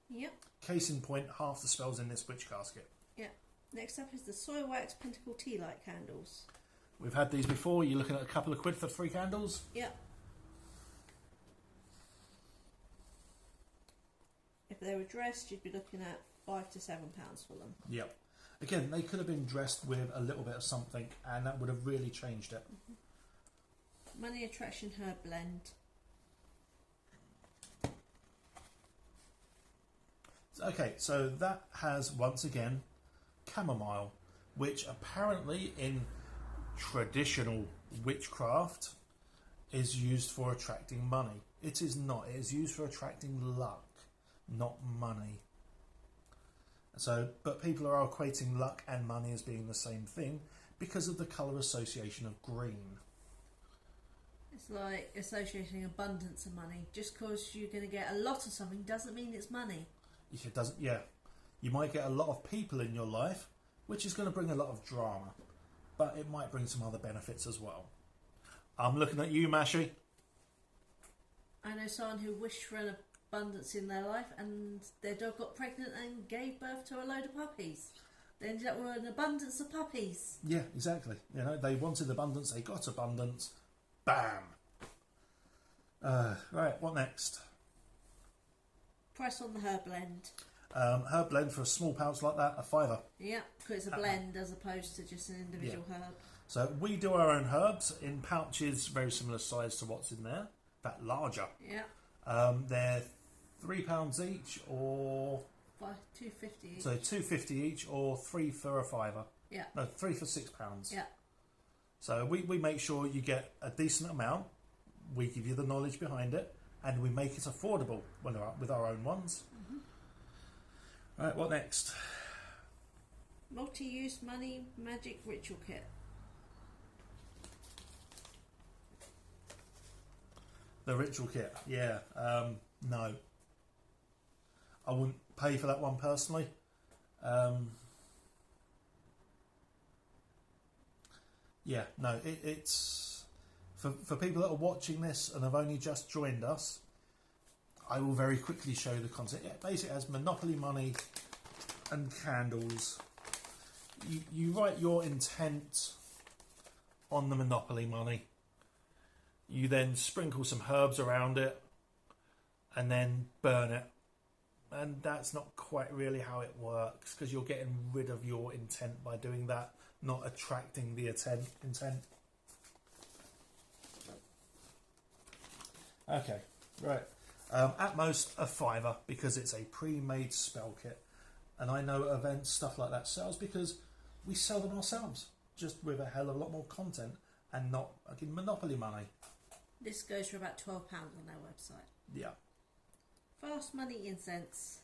Yep. Case in point, half the spells in this Witch Casket. Yep. Next up is the soy wax pentacle tea light candles. We've had these before. You're looking at a couple of quid for 3 candles. Yep. If they were dressed, you'd be looking at £5 to £7 for them. Yep. Again, they could have been dressed with a little bit of something, and that would have really changed it. Money Attraction Herb Blend. Okay, so that has, once again, chamomile, which apparently in traditional witchcraft is used for attracting money. It is not. It is used for attracting luck, not money. So, but people are equating luck and money as being the same thing because of the colour association of green. It's like associating abundance of money. Just because you're going to get a lot of something doesn't mean it's money. It doesn't. Yeah, you might get a lot of people in your life, which is going to bring a lot of drama, but it might bring some other benefits as well. I'm looking at you, Mashi. I know someone who wished for an abundance in their life and their dog got pregnant and gave birth to a load of puppies. They ended up with an abundance of puppies. Yeah, exactly. You know, they wanted abundance, they got abundance. Bam! Right, what next? Price on the herb blend. Herb blend for a small pouch like that, £5. Yeah, because it's a blend as opposed to just an individual herb. So we do our own herbs in pouches, very similar size to what's in there, in fact larger. Yeah. They're £3 each, or £2.50 each. so £2.50 each, or 3 for a £5. Yeah. No, 3 for £6. Yeah. So we make sure you get a decent amount. We give you the knowledge behind it, and we make it affordable when we're with our own ones. Right, what next? Multi-use money magic ritual kit. The ritual kit, yeah. No, I wouldn't pay for that one personally. Yeah, no, it's for people that are watching this and have only just joined us. I will very quickly show you the concept. It basically has Monopoly money and candles. You write your intent on the Monopoly money. You then sprinkle some herbs around it and then burn it. And that's not quite really how it works, because you're getting rid of your intent by doing that, not attracting the intent. Okay, right. At most a £5, because it's a pre-made spell kit. And I know events, stuff like that sells because we sell them ourselves, just with a hell of a lot more content and not again Monopoly money. This goes for about £12 on their website. Yeah. Fast money incense.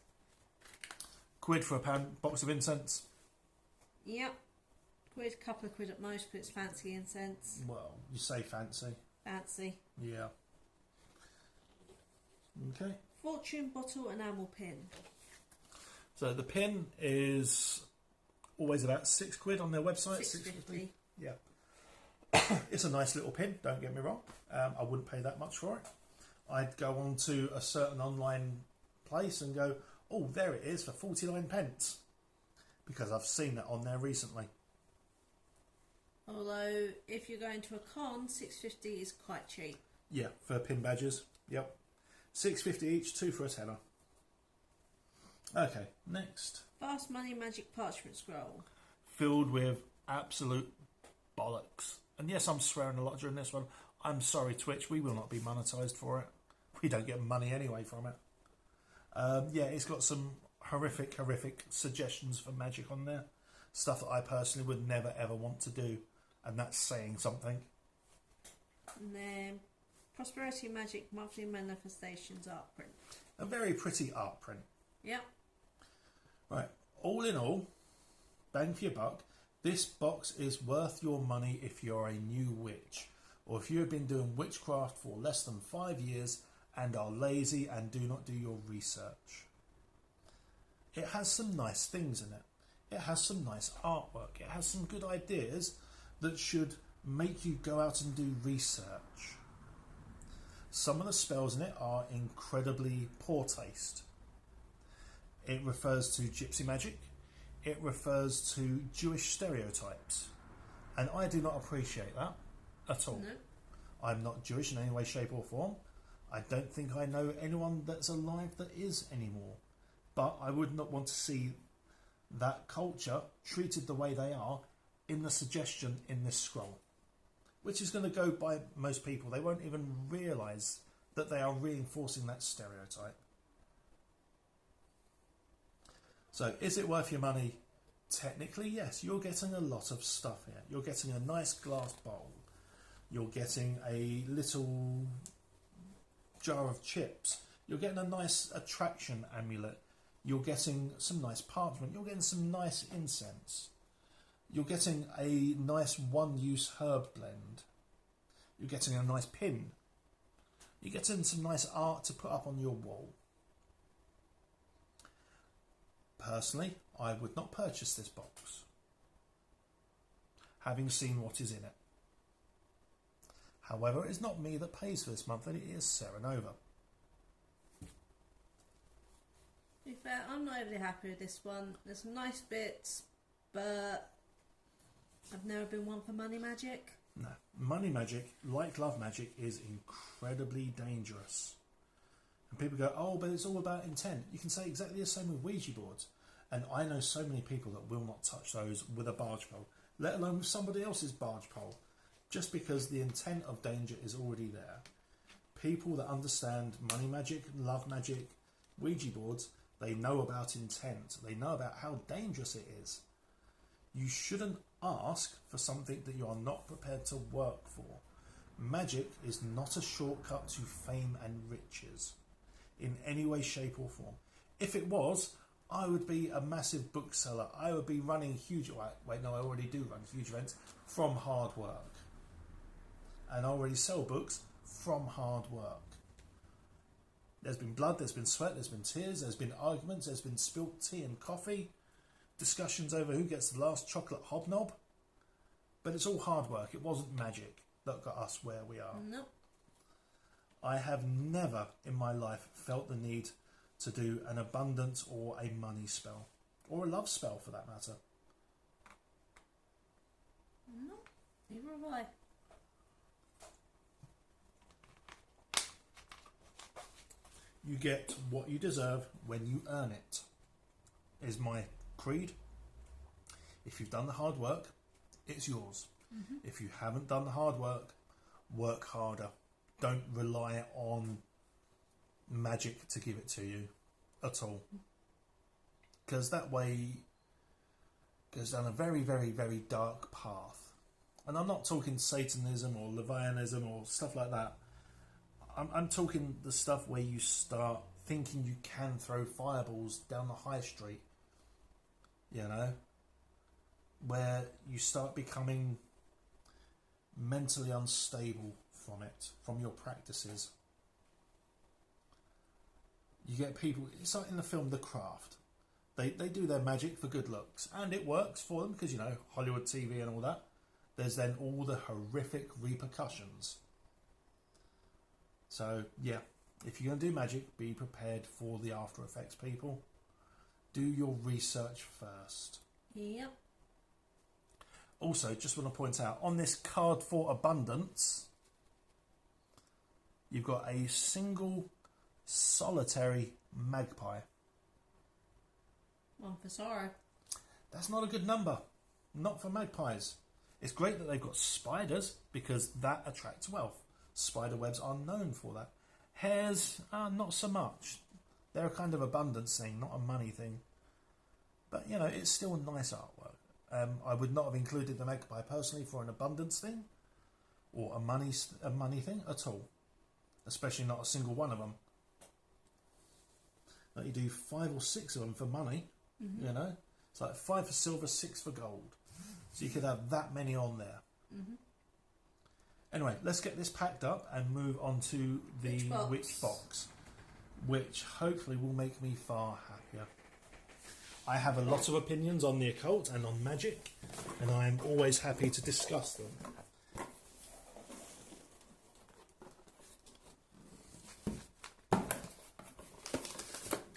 £1 for a pound box of incense. Yep. £1, couple of quid at most, because it's fancy incense. Well, you say fancy. Fancy. Yeah. Okay. Fortune bottle enamel pin. So the pin is always about £6 on their website. £6.50. Yeah. It's a nice little pin, don't get me wrong. I wouldn't pay that much for it. I'd go on to a certain online place and go, oh, there it is for 49 pence. Because I've seen that on there recently. Although, if you're going to a con, £6.50 is quite cheap. Yeah, for pin badges. Yep. £6.50 each, 2 for a tenner. Okay, next. Fast money magic parchment scroll. Filled with absolute bollocks. And yes, I'm swearing a lot during this one. I'm sorry, Twitch, we will not be monetised for it. We don't get money anyway from it. Yeah, it's got some horrific suggestions for magic on there. Stuff that I personally would never ever want to do. And that's saying something. And then Prosperity Magic Monthly Manifestations art print. A very pretty art print. Yep. Right, all in all, bang for your buck, this box is worth your money if you're a new witch, or if you have been doing witchcraft for less than 5 years and are lazy and do not do your research. It has some nice things in it. It has some nice artwork. It has some good ideas that should make you go out and do research. Some of the spells in it are incredibly poor taste. It refers to gypsy magic. It refers to Jewish stereotypes. And I do not appreciate that at all. No. I'm not Jewish in any way, shape or form. I don't think I know anyone that's alive that is anymore. But I would not want to see that culture treated the way they are in the suggestion in this scroll. Which is going to go by most people. They won't even realise that they are reinforcing that stereotype. So, is it worth your money? Technically, yes. You're getting a lot of stuff here. You're getting a nice glass bowl. You're getting a little jar of chips. You're getting a nice attraction amulet. You're getting some nice parchment. You're getting some nice incense. You're getting a nice one-use herb blend. You're getting a nice pin. You're getting some nice art to put up on your wall. Personally, I would not purchase this box, having seen what is in it. However, it's not me that pays for this month, and it is Sarah Nova. To be fair, I'm not overly happy with this one. There's some nice bits, but I've never been one for money magic. No. Money magic, like love magic, is incredibly dangerous. And people go, oh, but it's all about intent. You can say exactly the same with Ouija boards. And I know so many people that will not touch those with a barge pole, let alone with somebody else's barge pole, just because the intent of danger is already there. People that understand money magic, love magic, Ouija boards, they know about intent. They know about how dangerous it is. You shouldn't ask for something that you are not prepared to work for. Magic is not a shortcut to fame and riches in any way, shape or form. If it was, I would be a massive bookseller. I would be running huge... Wait, no, I already do run huge events from hard work. And I already sell books from hard work. There's been blood, there's been sweat, there's been tears, there's been arguments, there's been spilt tea and coffee, discussions over who gets the last chocolate hobnob. But it's all hard work. It wasn't magic that got us where we are. Nope. I have never in my life felt the need to do an abundance or a money spell. Or a love spell for that matter. Nope. Neither have I. You get what you deserve when you earn it, is my creed. If you've done the hard work, it's yours. Mm-hmm. If you haven't done the hard work, work harder. Don't rely on magic to give it to you at all. Because that way goes down a very, very, very dark path. And I'm not talking Satanism or Levianism or stuff like that. I'm talking the stuff where you start thinking you can throw fireballs down the high street. You know? Where you start becoming mentally unstable from it, from your practices. You get people, it's like in the film The Craft. They do their magic for good looks, and it works for them because, you know, Hollywood TV and all that. There's then all the horrific repercussions. So, yeah, if you're going to do magic, be prepared for the after effects, people. Do your research first. Yep. Also, just want to point out, on this card for abundance, you've got a single solitary magpie. One for sorrow. That's not a good number. Not for magpies. It's great that they've got spiders because that attracts wealth. Spider webs are known for that. Hares, not so much. They're a kind of abundance thing, not a money thing. But, you know, it's still nice artwork. I would not have included the magpie personally for an abundance thing or a money thing at all. Especially not a single one of them. Like you do 5 or 6 of them for money, mm-hmm. You know. It's like 5 for silver, 6 for gold. So you could have that many on there. Mm-hmm. Anyway, let's get this packed up and move on to the Witch Box, which hopefully will make me far happier. I have a lot of opinions on the occult and on magic, and I am always happy to discuss them.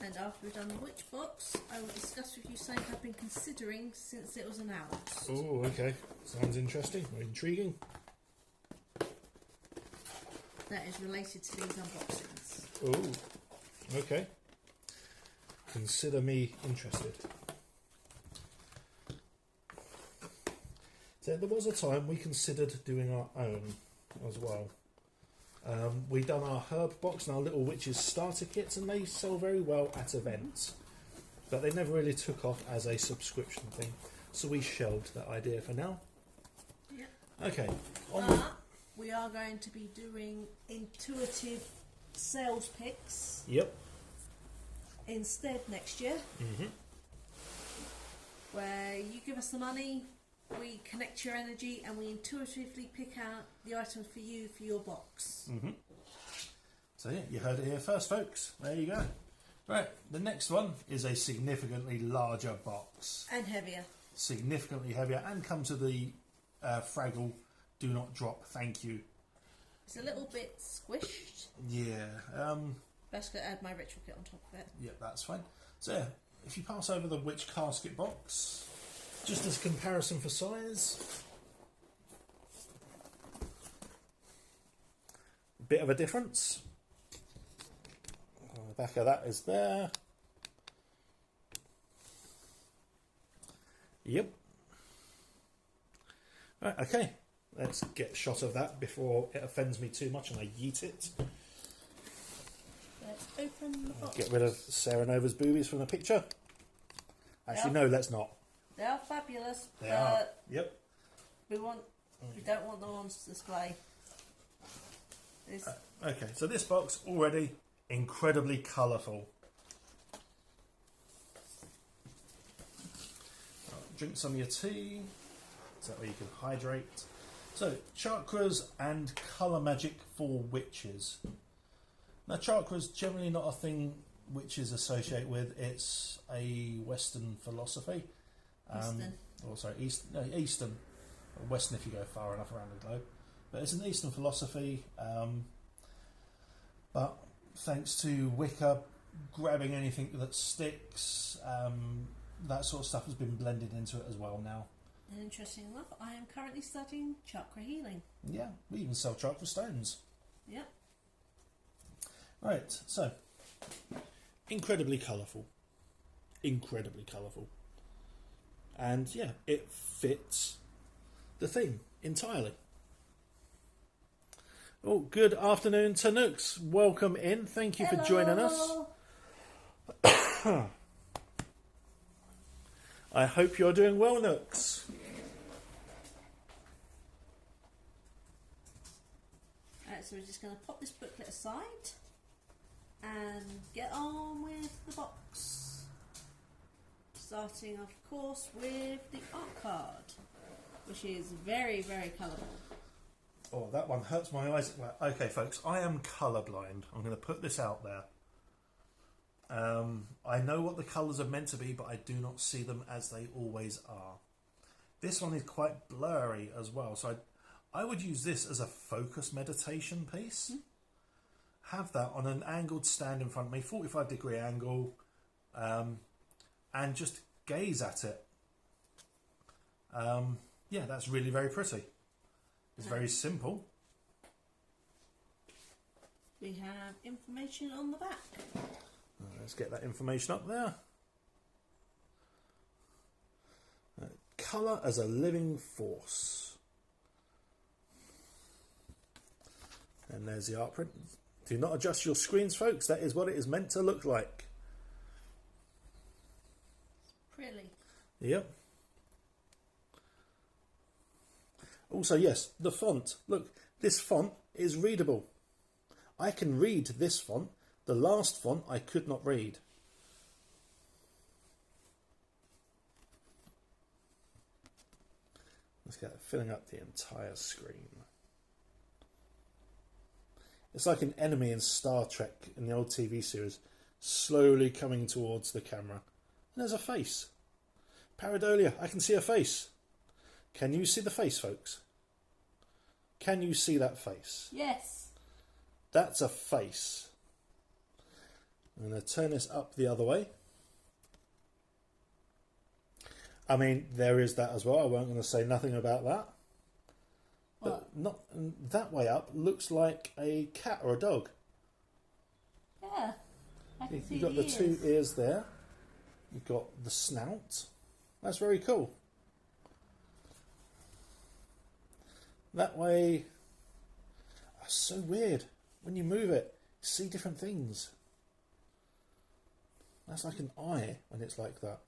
And after we've done the Witch Box, I will discuss with you something I've been considering since it was announced. Oh, okay. Sounds interesting or intriguing. That is related to these unboxings. Oh, okay. Consider me interested. So there was a time we considered doing our own as well. We done our herb box and our little witches starter kits, and they sell very well at events, but they never really took off as a subscription thing, so we shelved that idea for now. Yep. Okay. We are going to be doing intuitive sales picks. Yep. Instead next year. Mm-hmm. Where you give us the money, we connect your energy, and we intuitively pick out the item for you for your box. Mm-hmm. So yeah, you heard it here first, folks. There you go. Right, the next one is a significantly larger box. And heavier. Significantly heavier, and comes with the Fraggle Do Not Drop Thank You. It's a little bit squished. Yeah. Best to add my ritual kit on top of it. Yeah, that's fine. So yeah, if you pass over the Witch Casket box. Just as a comparison for size, bit of a difference. The back of that is there. Yep. Right, okay, let's get a shot of that before it offends me too much and I yeet it. Let's open the box. Get rid of Sarah Nova's boobies from the picture. Actually, no, let's not. They are fabulous, They but are. Yep. we don't want them on display. Okay, so this box already incredibly colourful. Drink some of your tea. So that way you can hydrate. So, chakras and colour magic for witches. Now, chakras generally not a thing witches associate with. It's a Western philosophy. Eastern. Eastern. Western if you go far enough around the globe. But it's an Eastern philosophy. But thanks to Wicca grabbing anything that sticks, that sort of stuff has been blended into it as well now. And interesting enough, I am currently studying chakra healing. Yeah, we even sell chakra stones. Yep. Right, so incredibly colourful. Incredibly colourful. And yeah, it fits the theme entirely. Oh, good afternoon to Nooks. Welcome in. Thank you for joining us. I hope you're doing well, Nooks. Right, so we're just going to pop this booklet aside and get on with the box. Starting, of course, with the art card, which is very, very colourful. Oh, that one hurts my eyes. Okay, folks, I am colourblind. I'm going to put this out there. I know what the colours are meant to be, but I do not see them as they always are. This one is quite blurry as well, so I would use this as a focus meditation piece. Have that on an angled stand in front of me, 45-degree angle, and just gaze at it. Yeah, that's really very pretty. It's very simple. We have information on the back. Let's get that information up there. Colour as a living force. And there's the art print. Do not adjust your screens, folks. That is what it is meant to look like. Pretty. Yep. Also, yes, the font. Look, this font is readable. I can read this font. The last font I could not read. Let's get it filling up the entire screen. It's like an enemy in Star Trek in the old TV series, slowly coming towards the camera. And there's a face. Pareidolia, I can see a face. Can you see the face, folks? Can you see that face? Yes. That's a face. I'm going to turn this up the other way. I mean, there is that as well. I won't going to say nothing about that. But not that way up looks like a cat or a dog. Yeah. I can see You've got the two ears there. You've got the snout. That's very cool. That way, it's so weird. When you move it, you see different things. That's like an eye when it's like that.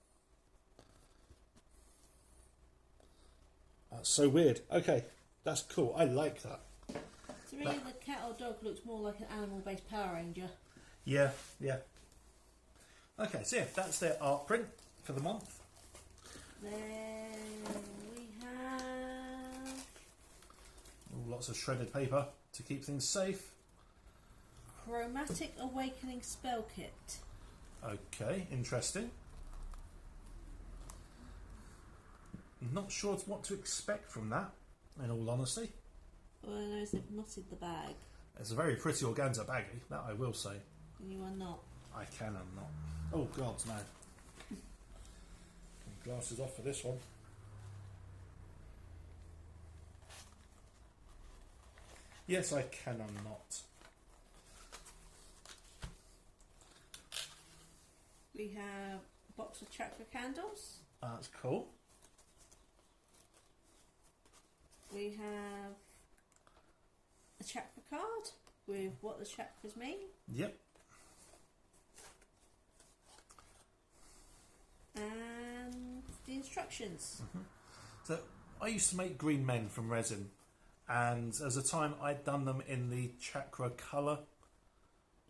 That's so weird. Okay, that's cool. I like that. To me, the cat or dog looks more like an animal-based Power Ranger. Yeah, yeah. Okay, so yeah, that's their art print for the month. Then we have Lots of shredded paper to keep things safe. Chromatic Awakening Spell Kit. Okay, interesting. Not sure what to expect from that, in all honesty. All I know is they've knotted the bag. It's a very pretty organza baggie, that I will say. And you are not. I can and not. Oh, God, no. Glasses off for this one. Yes, I can. I'm not. We have a box of chakra candles. That's cool. We have a chakra card with what the chakras mean. Yep. And the instructions. So I used to make green men from resin, and as a time I'd done them in the chakra colour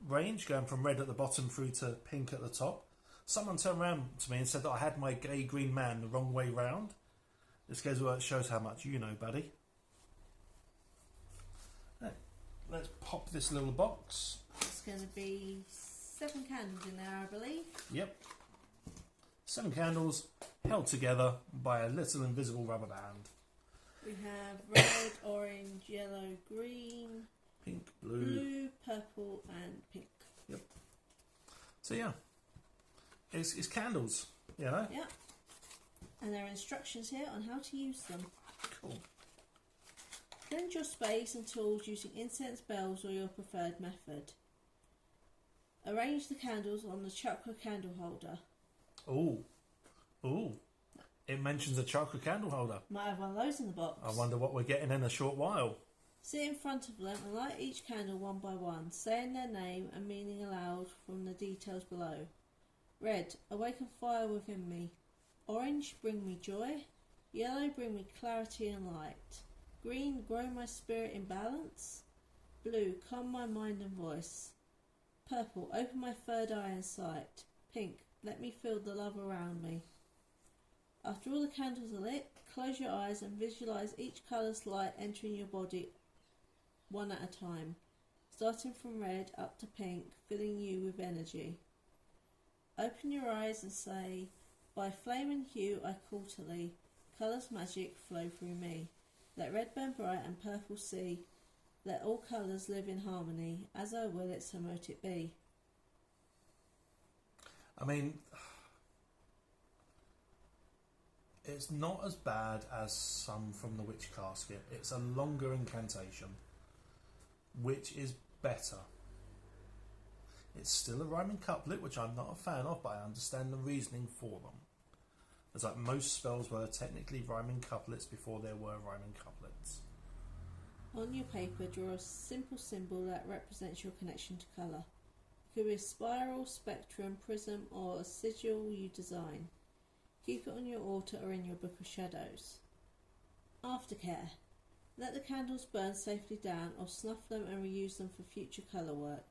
range, going from red at the bottom through to pink at the top. Someone turned around to me and said that I had my gay green man the wrong way round. This goes well, it shows how much you know, buddy. Right, let's pop this little box. It's going to be 7 candles in there, I believe. Yep. 7 candles held together by a little invisible rubber band. We have red, orange, yellow, green, Pink, blue, purple and pink. Yep. So yeah, it's candles, you know. Yeah. And there are instructions here on how to use them. Cool. Cleanse your space and tools using incense, bells or your preferred method. Arrange the candles on the chakra candle holder. Ooh. Ooh. It mentions a chakra candle holder. Might have one of those in the box. I wonder what we're getting in a short while. Sit in front of them and light each candle one by one, saying their name and meaning aloud from the details below. Red, awaken fire within me. Orange, bring me joy. Yellow, bring me clarity and light. Green, grow my spirit in balance. Blue, calm my mind and voice. Purple, open my third eye and sight. Pink, let me feel the love around me. After all the candles are lit, close your eyes and visualise each colour's light entering your body one at a time, starting from red up to pink, filling you with energy. Open your eyes and say, by flame and hue I call to thee, colours magic flow through me. Let red burn bright and purple see, let all colours live in harmony, as I will it so mote it be. I mean, it's not as bad as some from the Witch Casket. It's a longer incantation, which is better. It's still a rhyming couplet, which I'm not a fan of, but I understand the reasoning for them. It's like most spells were technically rhyming couplets before there were rhyming couplets. On your paper, draw a simple symbol that represents your connection to colour. It could be a spiral, spectrum, prism or a sigil you design. Keep it on your altar or in your book of shadows. Aftercare. Let the candles burn safely down or snuff them and reuse them for future colour work.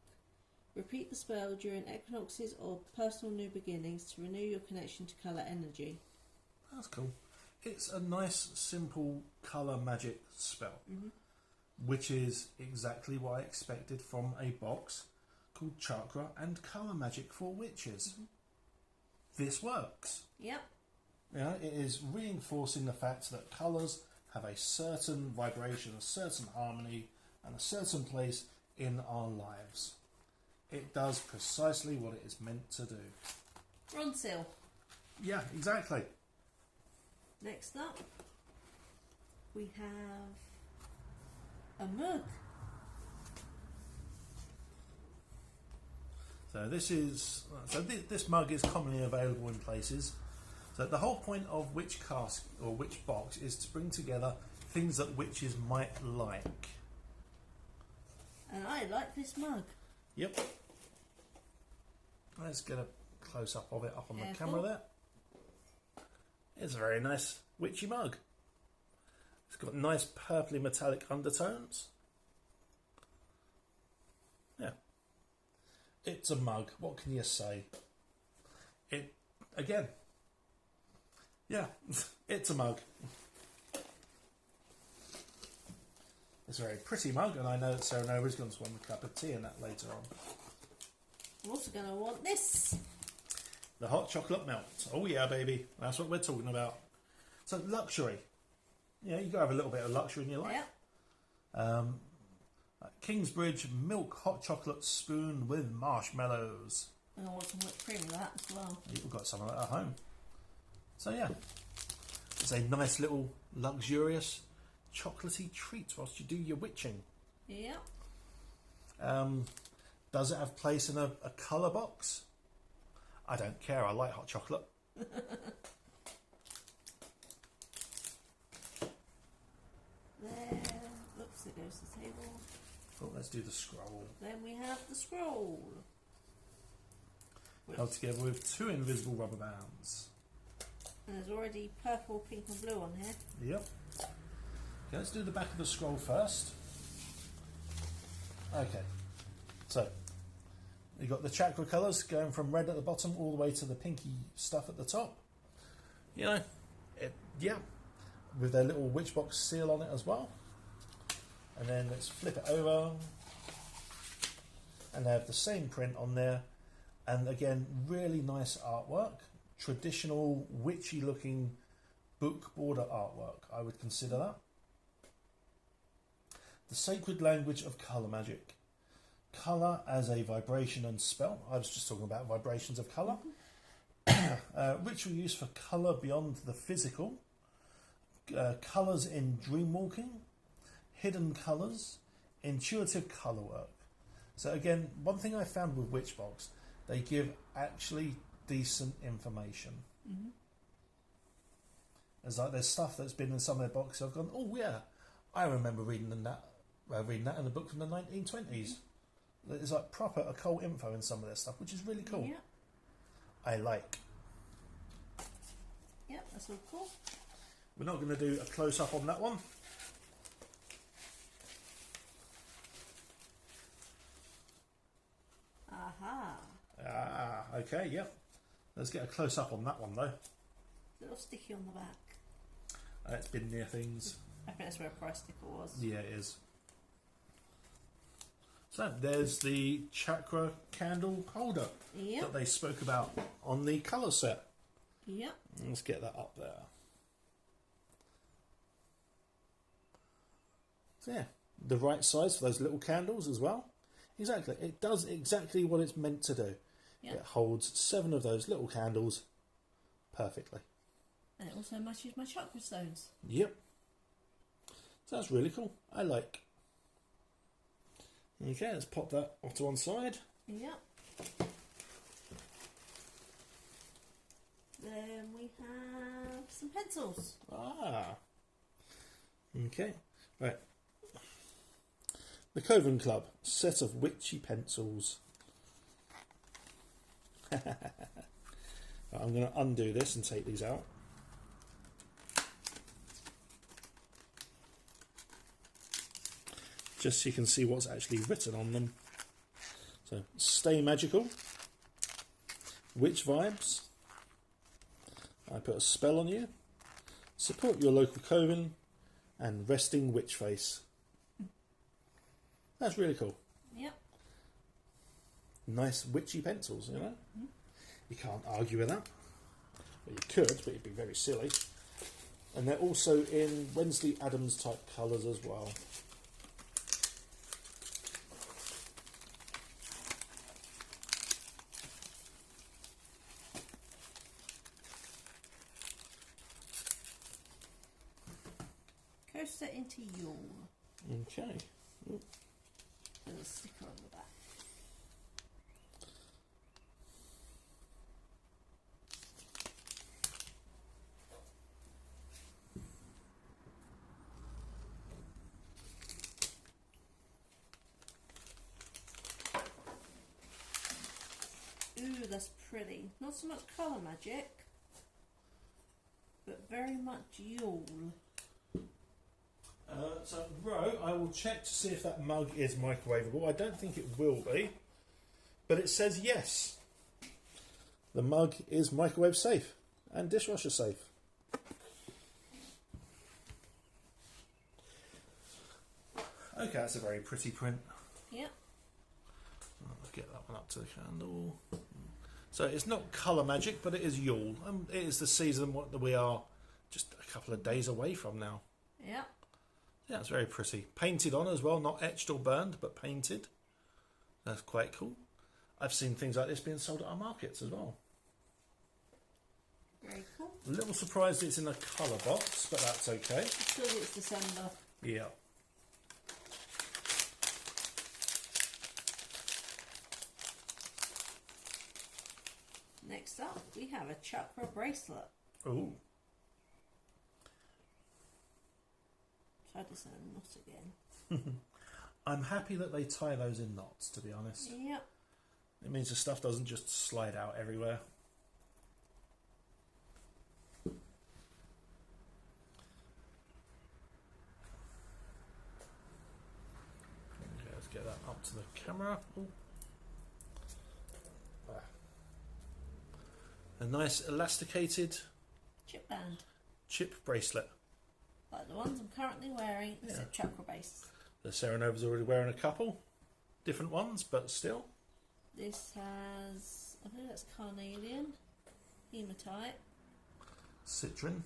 Repeat the spell during equinoxes or personal new beginnings to renew your connection to colour energy. That's cool. It's a nice, simple colour magic spell, which is exactly what I expected from a box called Chakra and Colour Magic for Witches. This works. Yep. You know, it is reinforcing the fact that colours have a certain vibration, a certain harmony, and a certain place in our lives. It does precisely what it is meant to do. Ronsil. Yeah, exactly. Next up, we have a mug. So this mug is commonly available in places. So the whole point of Witch Casket or Witch Box is to bring together things that witches might like. And I like this mug. Yep. Let's get a close up of it up on the Careful. camera there. It's a very nice witchy mug. It's got nice purpley metallic undertones. Yeah. It's a mug. What can you say? It, again, yeah, it's a mug. It's a very pretty mug, and I know that Sarah Nova is going to want a cup of tea in that later on. I'm also going to want this. The hot chocolate melt. Oh yeah, baby. That's what we're talking about. So luxury. Yeah, you got to have a little bit of luxury in your life. Yeah. Kingsbridge milk hot chocolate spoon with marshmallows. And I want some whipped cream of that as well. You've got some of that at home. So yeah, it's a nice little luxurious chocolatey treat whilst you do your witching. Yep. Does it have place in a colour box? I don't care, I like hot chocolate. There. Oops, it goes to the table. Oh, let's do the scroll. Then we have the scroll. Held together with 2 invisible rubber bands. And there's already purple, pink and blue on here. Yep. Okay, let's do the back of the scroll first. Okay, so you've got the chakra colours going from red at the bottom all the way to the pinky stuff at the top. You know, yeah, with their little witch box seal on it as well. And then let's flip it over, and they have the same print on there. And again, really nice artwork, traditional witchy looking book border artwork, I would consider that. The sacred language of colour magic. Colour as a vibration and spell. I was just talking about vibrations of colour. Ritual use for colour beyond the physical. Colours in dream walking. Hidden colours. Intuitive colour work. So again, one thing I found with Witch Box, they give actually decent information. Mm-hmm. It's like there's stuff that's been in some of their boxes. I've gone, oh yeah, I remember reading that in a book from the 1920s. There's like proper occult info in some of their stuff, which is really cool. Yep. I like. Yep, that's all cool. We're not going to do a close up on that one. Aha. Ah, okay, yep. Let's get a close up on that one though. Little sticky on the back. It's been near things. I think that's where a price sticker was. Yeah, it is. So there's the chakra candle holder that they spoke about on the colour set. Yep. Let's get that up there. So yeah, the right size for those little candles as well. Exactly, it does exactly what it's meant to do. Yep. It holds 7 of those little candles perfectly. And it also matches my chakra stones. Yep. So that's really cool. I like. Okay, let's pop that off to one side. Yep. Then we have some pencils. Ah. Okay. Right. The Coven Club. Set of witchy pencils. Right, I'm going to undo this and take these out. Just so you can see what's actually written on them. So, stay magical. Witch vibes. I put a spell on you. Support your local coven. And resting witch face. That's really cool. Yep. Nice witchy pencils, you know. Mm-hmm. You can't argue with that. Well, you could, but you'd be very silly. And they're also in Wednesday Addams type colours as well. Coaster into Yule. Okay. Ooh. There's a sticker on the back. Ooh, that's pretty. Not so much colour magic, but very much Yule. So, Ro, I will check to see if that mug is microwavable. I don't think it will be, but it says yes. The mug is microwave safe and dishwasher safe. Okay, that's a very pretty print. Yep. Let's get that one up to the candle. So it's not colour magic, but it is Yule. It is the season that we are just a couple of days away from now. Yep. Yeah, it's very pretty. Painted on as well, not etched or burned, but painted. That's quite cool. I've seen things like this being sold at our markets as well. Very cool. A little surprised it's in a colour box, but that's okay. Because it's December. Yeah. Next up, we have a chakra bracelet. Ooh. Try to say knot again. I'm happy that they tie those in knots, to be honest. Yep. It means the stuff doesn't just slide out everywhere. Okay, let's get that up to the camera. Ooh. Ah. A nice elasticated Chip band. chip bracelet. Like the ones I'm currently wearing, except chakra base. The Serenova's already wearing a couple. Different ones, but still. This has, I think that's carnelian, hematite, Citrine.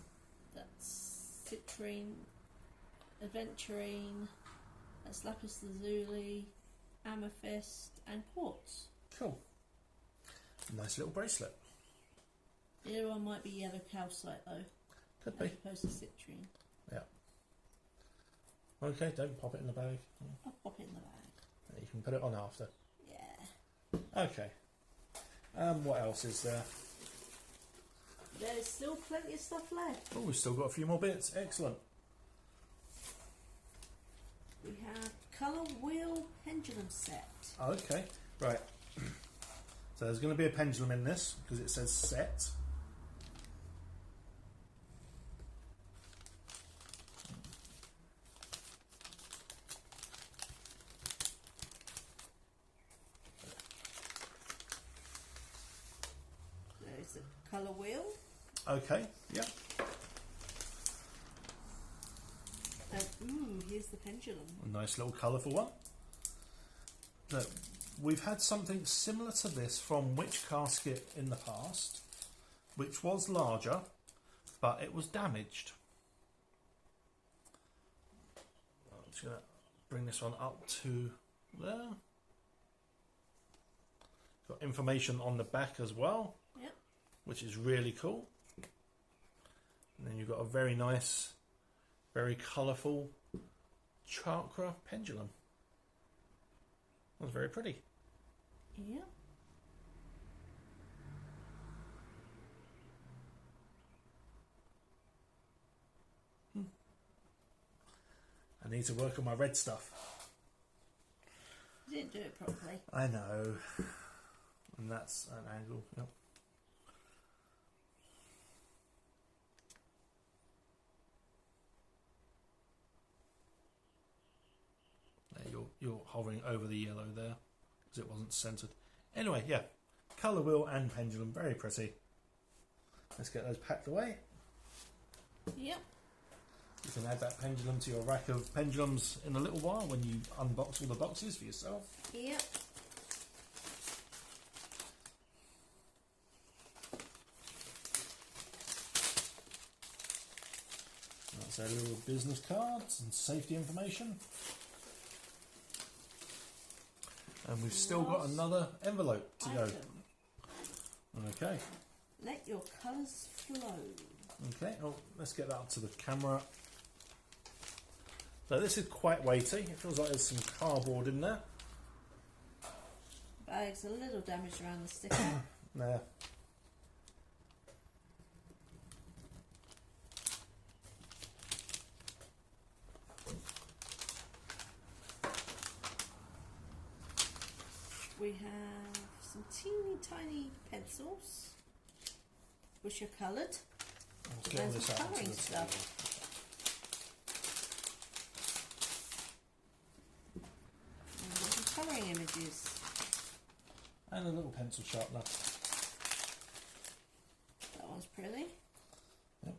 that's citrine, aventurine, that's lapis lazuli, amethyst, and quartz. Cool. Nice little bracelet. The other one might be yellow calcite though, Could be. as opposed to citrine. Yeah. Okay, don't pop it in the bag. I'll pop it in the bag. You can put it on after. Yeah. Okay. What else is there? There's still plenty of stuff left. Oh, we've still got a few more bits. Excellent. We have colour wheel pendulum set. Okay, right. So there's going to be a pendulum in this because it says set. There's the colour wheel. Okay, yeah. Ooh, here's the pendulum. A nice little colourful one. Look, we've had something similar to this from Witch Casket in the past, which was larger, but it was damaged. I'm just going to bring this one up to there. Got information on the back as well, Yep. which is really cool. And then you've got a very nice, very colourful chakra pendulum. That's very pretty. Yep. I need to work on my red stuff. You didn't do it properly. I know. And that's an angle. Yep. There, you're hovering over the yellow there because it wasn't centered. Anyway, yeah. Colour wheel and pendulum. Very pretty. Let's get those packed away. Yep. You can add that pendulum to your rack of pendulums in a little while when you unbox all the boxes for yourself. Yep. That's our little business cards and safety information. And we've still got another envelope to go. Okay. Let your colours flow. Okay, oh, let's get that up to the camera. So this is quite weighty. It feels like there's some cardboard in there. Bag's a little damaged around the sticker. Nah. We have some teeny tiny pencils, which are coloured. Let's get all There's this some out into colouring the stuff. And there's some colouring images. And a little pencil sharpener. That one's pretty. Yep.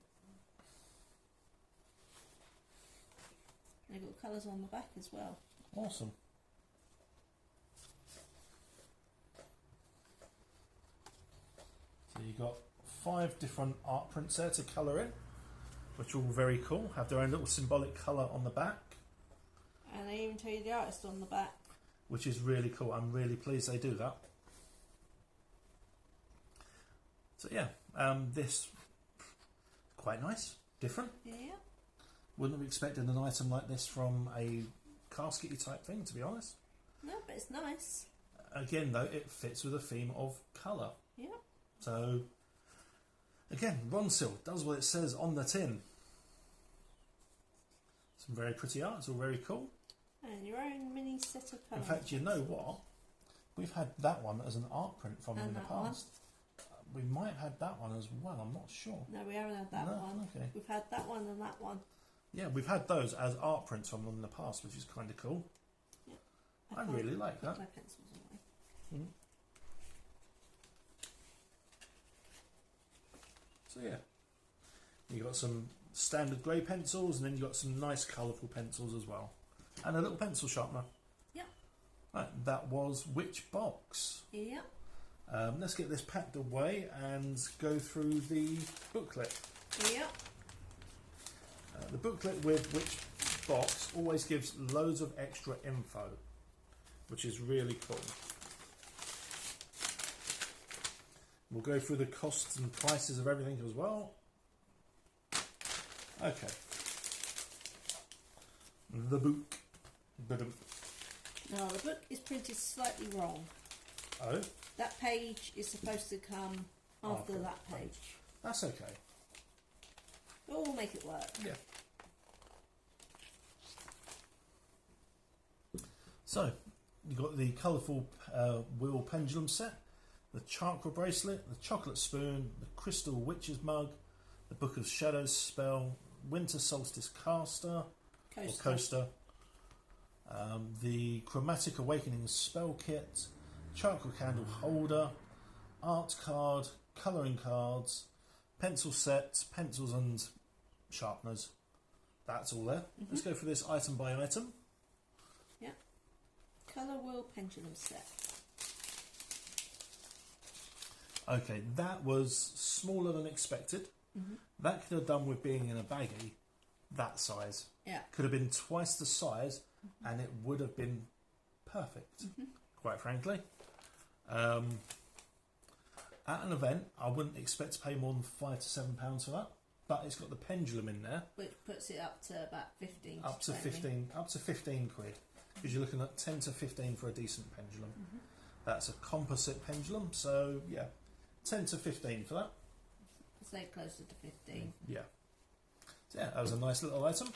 They've got colours on the back as well. Awesome. So you've got 5 different art prints there to colour in, which are all very cool. Have their own little symbolic colour on the back, And they even tell you the artist on the back. which is really cool. I'm really pleased they do that. So yeah, this quite nice, different. Yeah. Wouldn't have expected an item like this from a caskety type thing, to be honest. No, but it's nice. Again though, it fits with a theme of colour. Yeah. So, again, Ronsil does what it says on the tin. Some very pretty art, it's all very cool. And your own mini set of colours. In fact, you know what? We've had that one as an art print from in the past. We might have had that one as well, I'm not sure. No, we haven't had that one. Okay. We've had that one and that one. Yeah, we've had those as art prints from them in the past, which is kind of cool. Yeah. I really like that. My pencils away. So yeah, you got some standard grey pencils, and then you got some nice colourful pencils as well, and a little pencil sharpener. Yeah. Right, that was Witch Box. Yeah. Let's get this packed away and go through the booklet. Yeah. The booklet with Witch Box always gives loads of extra info, which is really cool. We'll go through the costs and prices of everything as well. Okay. The book. No, the book is printed slightly wrong. Oh? That page is supposed to come after that page. That's okay. But we'll make it work. Yeah. So, you've got the colourful wheel pendulum set, the chakra bracelet, the chocolate spoon, the crystal witch's mug, the Book of Shadows spell, winter solstice coaster, the chromatic awakening spell kit, chakra candle holder, art card, colouring cards, pencil sets, pencils and sharpeners. That's all there. Let's go for this item by item. Yeah. Colour wheel pendulum set. Okay, that was smaller than expected. That could have done with being in a baggie that size. Yeah. Could have been twice the size and it would have been perfect, quite frankly. At an event, I wouldn't expect to pay more than £5 to £7 for that, but it's got the pendulum in there. Which puts it up to about 15. Up to 15 quid, because you're looking at 10 to 15 for a decent pendulum. That's a composite pendulum, so yeah, 10 to 15 for that. Say closer to 15. Yeah. So yeah, that was a nice little item.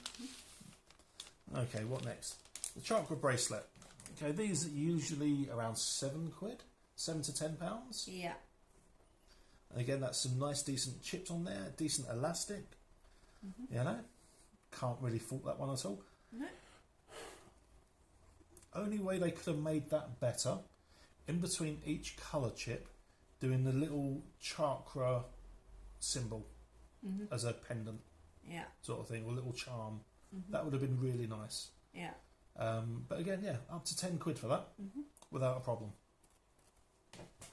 Okay, what next? The chakra bracelet. Okay, these are usually around £7, £7 to £10. Yeah. And again, that's some nice decent chips on there, decent elastic. You know, can't really fault that one at all. No. Only way they could have made that better, in between each colour chip, doing the little chakra symbol as a pendant, sort of thing, or a little charm. That would have been really nice. Yeah. But again, yeah, up to £10 for that, without a problem.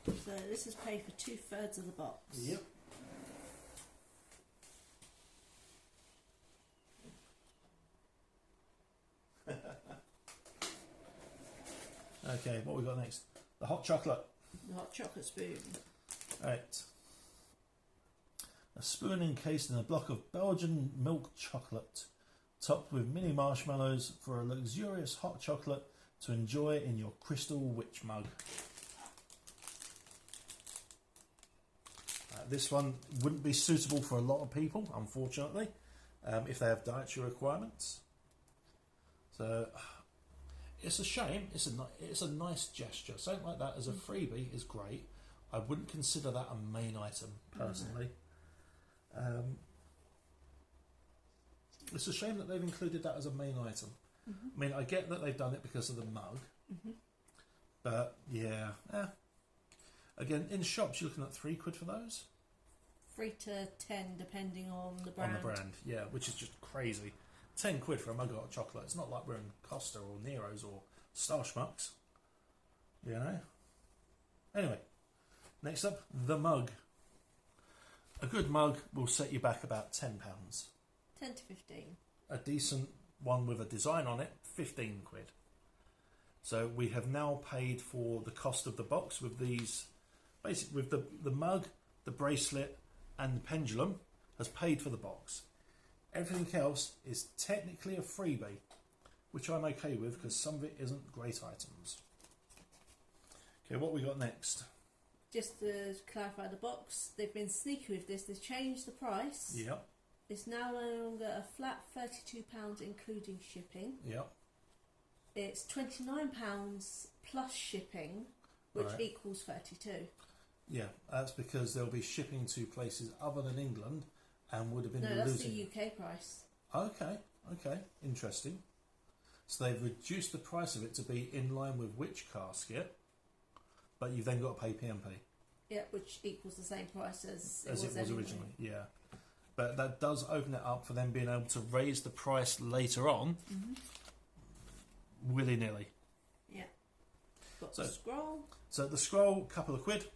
So this is paid for 2/3 of the box. Yep. Okay, what we got next? The hot chocolate. The hot chocolate spoon. Right. A spoon encased in a block of Belgian milk chocolate, topped with mini marshmallows for a luxurious hot chocolate to enjoy in your crystal witch mug. This one wouldn't be suitable for a lot of people, unfortunately, if they have dietary requirements. So it's a shame. It's a nice gesture. Something like that as a freebie is great. I wouldn't consider that a main item personally. It's a shame that they've included that as a main item. I mean, I get that they've done it because of the mug, but yeah. Again, in shops you're looking at £3 for those. 3 to 10 depending on the brand. On the brand, yeah, which is just crazy. £10 for a mug of hot chocolate. It's not like we're in Costa or Nero's or Star Schmucks, you know. Anyway, next up, the mug. A good mug will set you back about £10. 10 to 15. A decent one with a design on it, £15. So we have now paid for the cost of the box with these, basically with the mug, the bracelet and the pendulum has paid for the box. Everything else is technically a freebie, which I'm okay with because some of it isn't great items. Okay, what we got next? just to clarify the box, they've been sneaky with this. They've changed the price. Yep. It's now no longer a flat £32 including shipping. Yep. It's £29 plus shipping, which Right. equals 32. Yeah, that's because they'll be shipping to places other than England and would have been No, that's losing. the UK price. Okay, interesting. So they've reduced the price of it to be in line with Witch Casket, but you've then got to pay P&P. Yeah, which equals the same price as it was anyway. originally. Yeah, but that does open it up for them being able to raise the price later on, willy-nilly. Yeah. Got So- the scroll. So the scroll, couple of quid.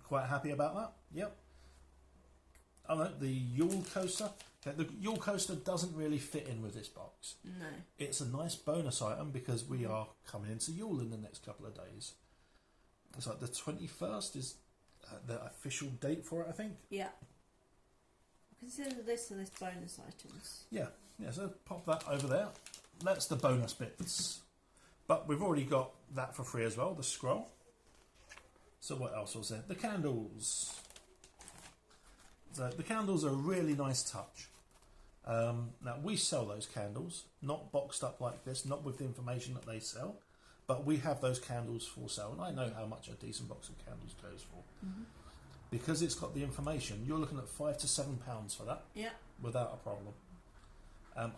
Quite happy about that. Yep. Oh no, the Yule coaster. Okay, the Yule coaster doesn't really fit in with this box. No. It's a nice bonus item because we are coming into Yule in the next couple of days. It's like the 21st is the official date for it, I think. Yeah. Consider this and this bonus items. Yeah, so pop that over there. That's the bonus bits. But we've already got that for free as well, the scroll. So what else was there? The candles. So the candles are a really nice touch. Now we sell those candles, not boxed up like this, not with the information that they sell, but we have those candles for sale, and I know how much a decent box of candles goes for. Because it's got the information, you're looking at £5 to £7 for that. Yeah. Without a problem.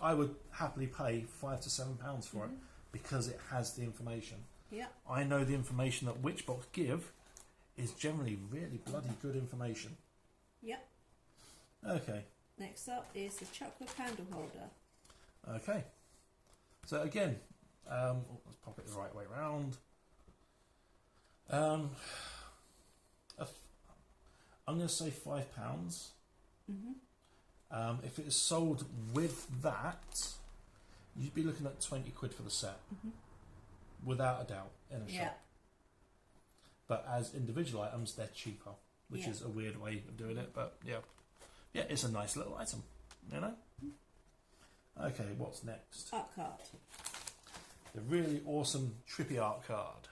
I would happily pay £5 to £7 for it because it has the information. Yeah. I know the information that Witchbox give is generally really bloody good information. Yeah. Okay. Next up is the chocolate candle holder. Okay. So again, let's pop it the right way round. I'm going to say £5. If it is sold with that, you'd be looking at 20 quid for the set, without a doubt, in a shop. But as individual items, they're cheaper, which is a weird way of doing it. But yeah, it's a nice little item, you know. Okay, what's next? Art card. The really awesome trippy art card.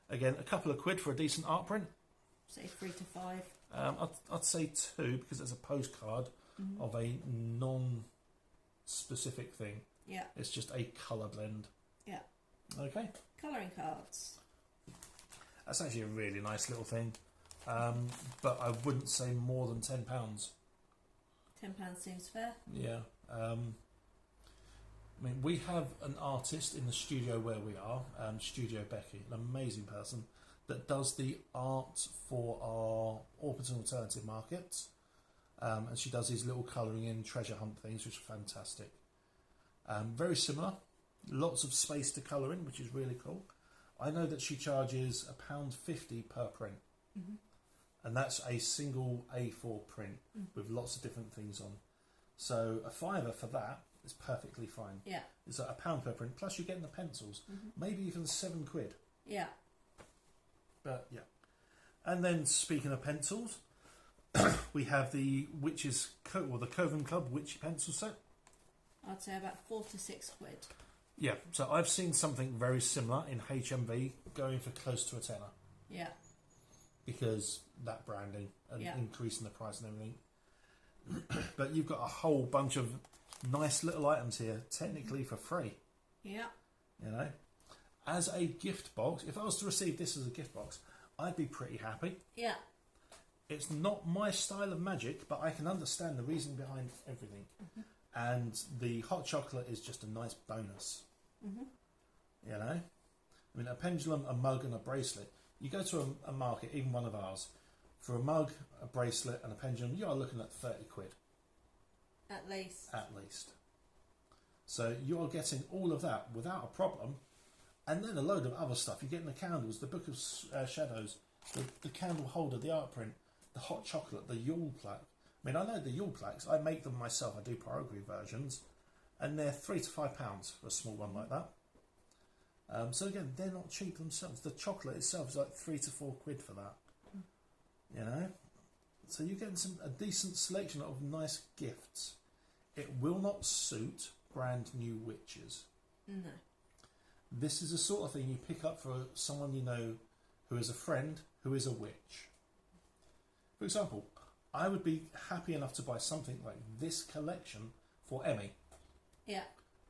Again, a couple of quid for a decent art print. Say 3 to 5. I'd say 2 because it's a postcard of a non-specific thing. Yeah. It's just a colour blend. Yeah. Okay. Colouring cards. That's actually a really nice little thing. But I wouldn't say more than £10. £10 seems fair. Yeah. I mean, we have an artist in the studio where we are, Studio Becky, an amazing person that does the art for our Orpington Alternative Market. And she does these little colouring in treasure hunt things, which are fantastic. Very similar. Lots of space to colour in, which is really cool. I know that she charges £1.50 per print. And that's a single A4 print with lots of different things on. So a £5 for that is perfectly fine. Yeah. It's like £1 per print, plus you're getting the pencils. Maybe even 7 quid. Yeah. But yeah. And then speaking of pencils, we have the the Coven Club Witchy pencil set. I'd say about 4 to 6 quid. Yeah, so I've seen something very similar in HMV going for close to a tenner. Yeah. Because that branding and Yeah. increasing the price and everything. But you've got a whole bunch of nice little items here, technically for free. Yeah. You know, as a gift box, if I was to receive this as a gift box, I'd be pretty happy. Yeah. It's not my style of magic, but I can understand the reason behind everything. And the hot chocolate is just a nice bonus. You know, I mean, a pendulum, a mug, and a bracelet. You go to a market, even one of ours, for a mug, a bracelet, and a pendulum, you are looking at 30 quid. At least. At least. So you are getting all of that without a problem. And then a load of other stuff. You're getting the candles, the Book of Shadows, the candle holder, the art print, the hot chocolate, the Yule plaque. I mean, I know the Yule plaques. I make them myself. I do Pyrography versions. And they're £3 to £5 for a small one like that. So again, they're not cheap themselves. The chocolate itself is like 3 to 4 quid for that. You know? So you're getting a decent selection of nice gifts. It will not suit brand new witches. No. This is the sort of thing you pick up for someone you know who is a friend, who is a witch. For example, I would be happy enough to buy something like this collection for Emmy. Yeah.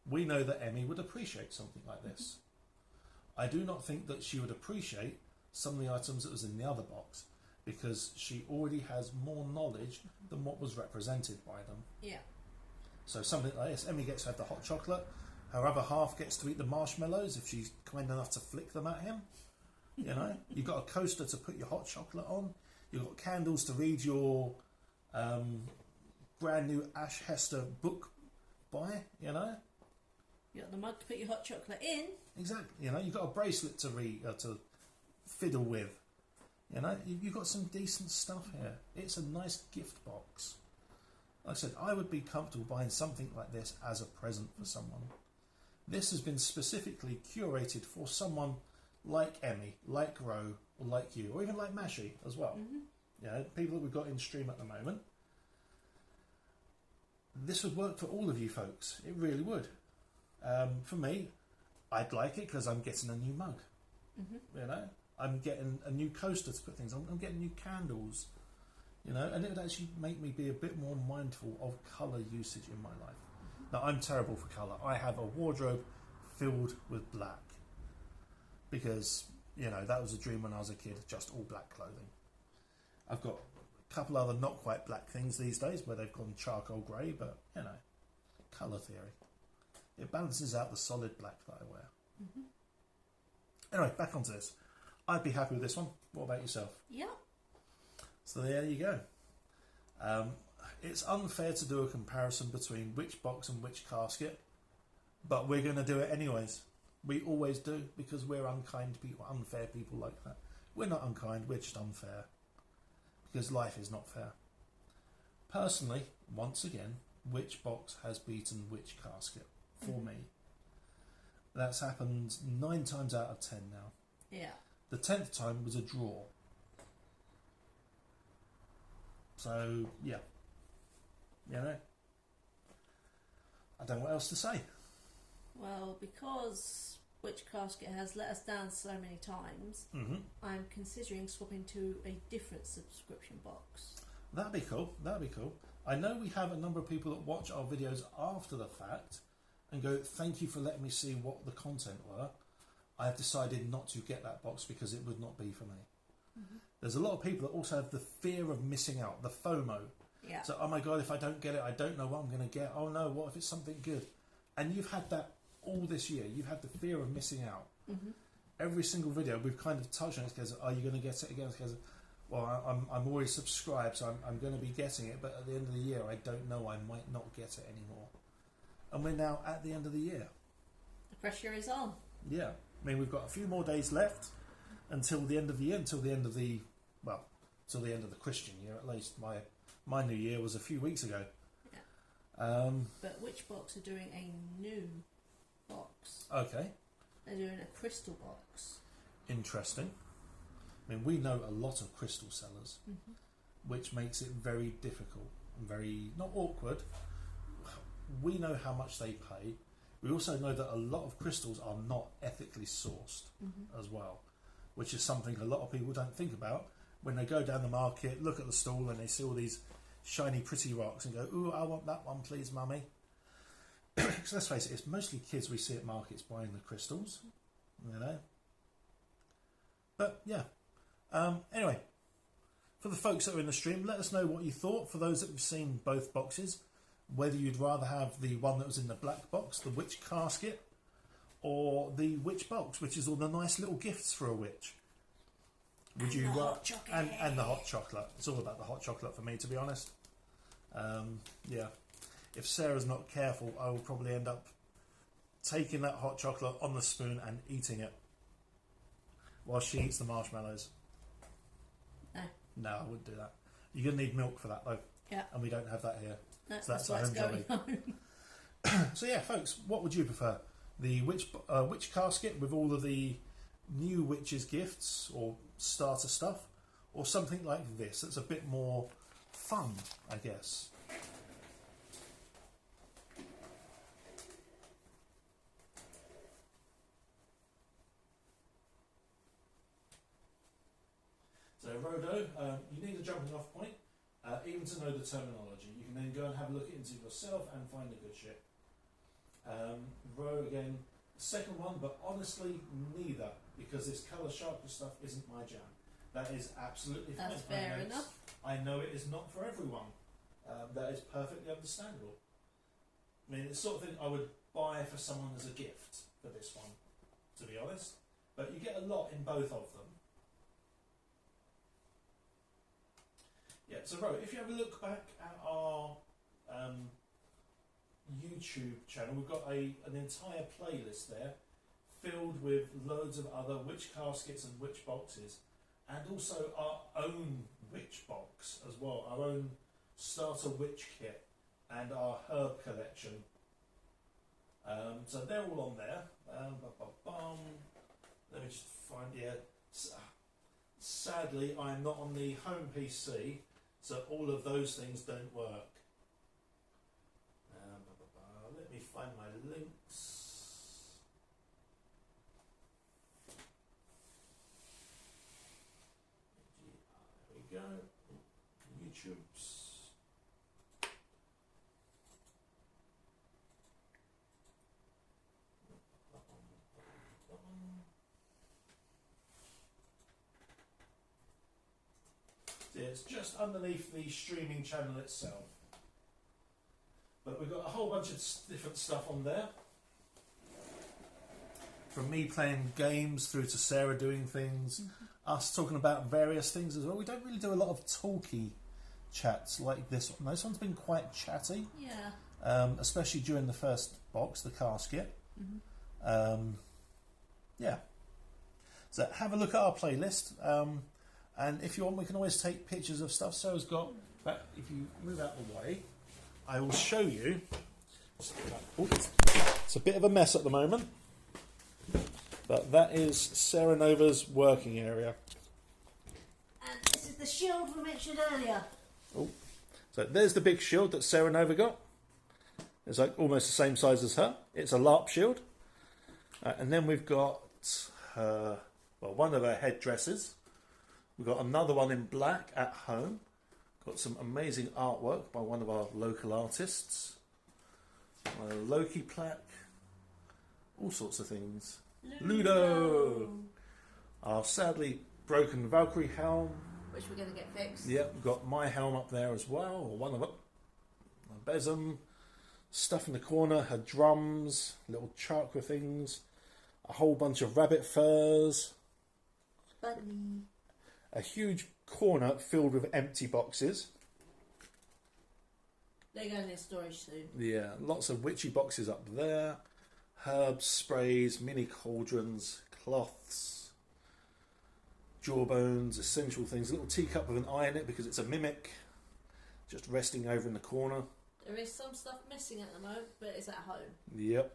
We know that Emmy would appreciate something like this. I do not think that she would appreciate some of the items that was in the other box, because she already has more knowledge than what was represented by them. Yeah. So something like this, Emmy gets to have the hot chocolate, her other half gets to eat the marshmallows if she's kind enough to flick them at him. You know, you've got a coaster to put your hot chocolate on, you've got candles to read your brand new Ash Hester book by, you know. You got the mug to put your hot chocolate in. Exactly, you know, you've got a bracelet to read, to fiddle with. You know, you've got some decent stuff here. It's a nice gift box. Like I said, I would be comfortable buying something like this as a present for someone. This has been specifically curated for someone like Emmy, like Ro, or like you, or even like Mashi as well. You know, people that we've got in stream at the moment. This would work for all of you folks. It really would. For me, I'd like it because I'm getting a new mug. You know, I'm getting a new coaster to put things on. I'm getting new candles. You know, and it would actually make me be a bit more mindful of colour usage in my life. Now, I'm terrible for colour. I have a wardrobe filled with black because, you know, that was a dream when I was a kid, just all black clothing. I've got a couple other not quite black things these days where they've gone charcoal grey, but, you know, colour theory. It balances out the solid black that I wear. Anyway, back onto this. I'd be happy with this one. What about yourself? Yeah. So there you go. It's unfair to do a comparison between Witch Box and Witch Casket, but we're going to do it anyways. We always do, because we're unkind people, unfair people like that. We're not unkind, we're just unfair, because life is not fair. Personally, once again, Witch Box has beaten Witch Casket for me. That's happened 9 times out of 10 now. Yeah. The 10th time was a draw. So, yeah. You know, I don't know what else to say. Well, because Witch Casket has let us down so many times, I'm considering swapping to a different subscription box. That'd be cool. That'd be cool. I know we have a number of people that watch our videos after the fact and go, thank you for letting me see what the content were. I have decided not to get that box because it would not be for me. There's a lot of people that also have the fear of missing out, the FOMO. Yeah. So, oh my God, if I don't get it, I don't know what I'm going to get. Oh no, what if it's something good? And you've had that all this year. You've had the fear of missing out. Every single video we've kind of touched on it. Goes, are you going to get it again? It goes, well, I'm already subscribed, so I'm going to be getting it. But at the end of the year, I don't know. I might not get it anymore. And we're now at the end of the year. The pressure is on. Yeah. I mean, we've got a few more days left until the end of the year, until the end of the Christian year at least. My new year was a few weeks ago. Yeah. But Witch Box are doing a new box. Okay. They're doing a crystal box. Interesting. I mean, we know a lot of crystal sellers, which makes it very difficult and very, not awkward. We know how much they pay. We also know that a lot of crystals are not ethically sourced as well, which is something a lot of people don't think about when they go down the market, look at the stall and they see all these shiny pretty rocks and go, ooh, I want that one please, mummy. Because let's face it, it's mostly kids we see at markets buying the crystals, you know. But yeah, anyway, for the folks that are in the stream, let us know what you thought. For those that have seen both boxes, whether you'd rather have the one that was in the black box, the Witch Casket, or the Witch Box, which is all the nice little gifts for a witch. Would you hot chocolate. And the hot chocolate? It's all about the hot chocolate for me, to be honest. Yeah, if Sarah's not careful, I will probably end up taking that hot chocolate on the spoon and eating it while she eats the marshmallows. No, I wouldn't do that. You're gonna need milk for that though. Yeah. And we don't have that here. No, so that's why our it's home going jolly. home. So yeah, folks, what would you prefer? The Witch Casket with all of the new witches gifts or starter stuff, or something like this that's a bit more fun, I guess? Frodo, you need a jumping off point, even to know the terminology. You can then go and have a look into it yourself and find the good shit. Row again, second one, but honestly neither, because this colour sharpness stuff isn't my jam. That is absolutely fine. That's fair enough. I know it is not for everyone. That is perfectly understandable. I mean, it's the sort of thing I would buy for someone as a gift for this one, to be honest. But you get a lot in both of them. Yeah, so Ro, if you have a look back at our YouTube channel, we've got an entire playlist there filled with loads of other witch caskets and witch boxes, and also our own witch box as well, our own starter witch kit and our herb collection. So they're all on there. Let me just find, sadly I'm not on the home PC, so all of those things don't work. Let me find my links. There we go. YouTube's. It's just underneath the streaming channel itself. But we've got a whole bunch of different stuff on there. From me playing games through to Sarah doing things, us talking about various things as well. We don't really do a lot of talky chats like this one. This one's been quite chatty. Yeah. Especially during the first box, the casket. Yeah. So have a look at our playlist. And if you want, we can always take pictures of stuff. Sarah's got that. If you move out the way, I will show you. It's a bit of a mess at the moment, but that is Sarah Nova's working area. And this is the shield we mentioned earlier. Oh, so there's the big shield that Sarah Nova got. It's like almost the same size as her. It's a LARP shield. And then we've got her, well, one of her headdresses. We've got another one in black at home. Got some amazing artwork by one of our local artists. A Loki plaque. All sorts of things. Ludo! Our sadly broken Valkyrie helm. Which we're going to get fixed. Yep, we've got my helm up there as well, or one of them. A besom. Stuff in the corner, her drums, little chakra things. A whole bunch of rabbit furs. Bunny. A huge corner filled with empty boxes. They're going in storage soon. Yeah, lots of witchy boxes up there. Herbs, sprays, mini cauldrons, cloths, jawbones, essential things. A little teacup with an eye in it because it's a mimic. Just resting over in the corner. There is some stuff missing at the moment, but it's at home. Yep.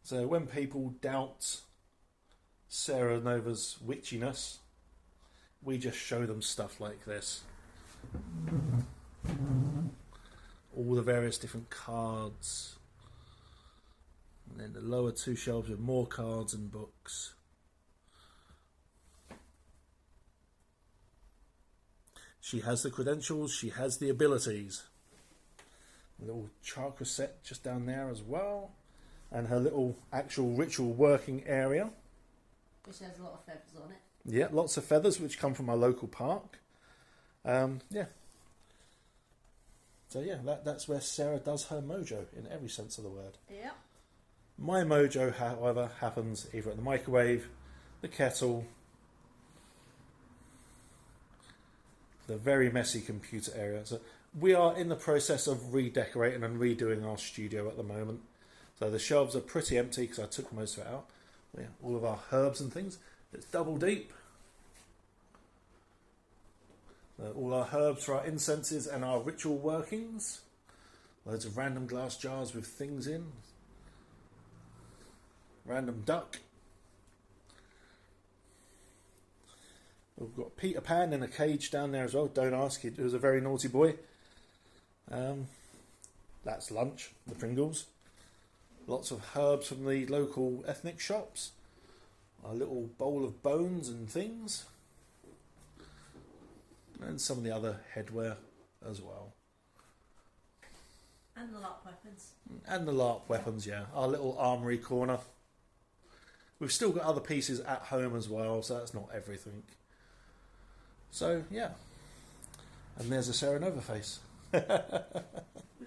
So when people doubt Sarah Nova's witchiness, we just show them stuff like this. All the various different cards. And then the lower two shelves with more cards and books. She has the credentials, she has the abilities. A little chakra set just down there as well. And her little actual ritual working area. Which has a lot of feathers on it. Yeah, lots of feathers which come from our local park. Yeah. So yeah, that's where Sarah does her mojo in every sense of the word. Yeah. My mojo, however, happens either at the microwave, the kettle, the very messy computer area. So we are in the process of redecorating and redoing our studio at the moment. So the shelves are pretty empty because I took most of it out. Yeah, all of our herbs and things. It's double deep. All our herbs for our incenses and our ritual workings. Loads of random glass jars with things in. Random duck. We've got Peter Pan in a cage down there as well. Don't ask, he was a very naughty boy. That's lunch, the Pringles. Lots of herbs from the local ethnic shops. our little bowl of bones and things. And some of the other headwear as well. And the LARP weapons. And the LARP weapons, yeah. Our little armoury corner. We've still got other pieces at home as well, so that's not everything. So, yeah. And there's a Sarah Nova face. With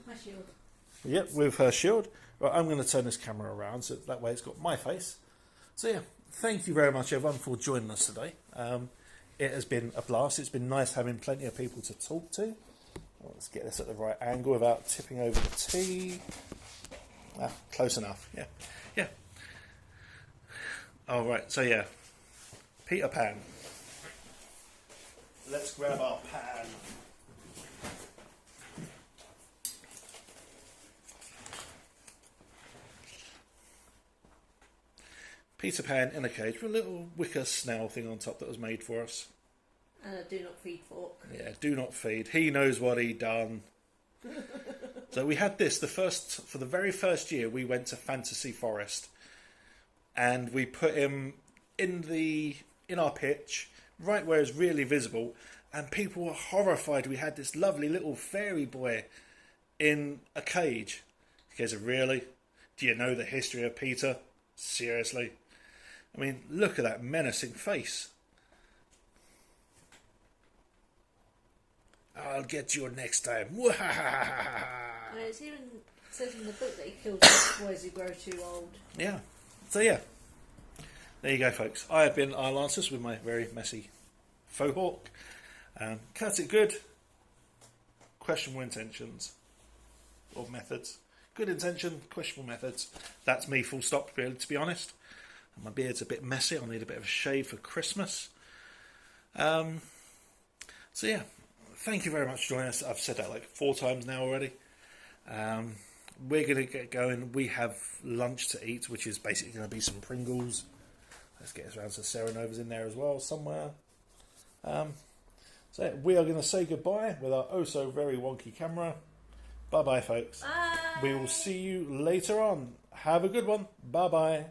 my shield. Yep, with her shield. Right, I'm going to turn this camera around so that way it's got my face. So, yeah, thank you very much, everyone, for joining us today. It has been a blast. It's been nice having plenty of people to talk to. Let's get this at the right angle without tipping over the tea. Ah, close enough. Yeah. Yeah. All right. So, yeah. Peter Pan. Let's grab our pan. Peter Pan in a cage with a little wicker snail thing on top that was made for us. And a do not feed fork. Yeah, do not feed. He knows what he done. So we had this for the very first year we went to Fantasy Forest, and we put him in our pitch, right where it's really visible, and people were horrified. We had this lovely little fairy boy in a cage. You guys are really? Do you know the history of Peter? Seriously? I mean, look at that menacing face. I'll get you next time. I mean, it even says in the book that he killed boys who grow too old. Yeah. So, yeah. There you go, folks. I have been Isle Ansuz with my very messy faux hawk. Cut it good. Questionable intentions. Or methods. Good intention, questionable methods. That's me, full stop, really, to be honest. And my beard's a bit messy. I'll need a bit of a shave for Christmas. So, yeah. Thank you very much for joining us. I've said that like 4 times now already. We're going to get going. We have lunch to eat, which is basically going to be some Pringles. Let's get us around to Sarah Nova's in there as well somewhere. So yeah, we are going to say goodbye with our oh so very wonky camera. Bye bye, folks. Bye. We will see you later on. Have a good one. Bye bye.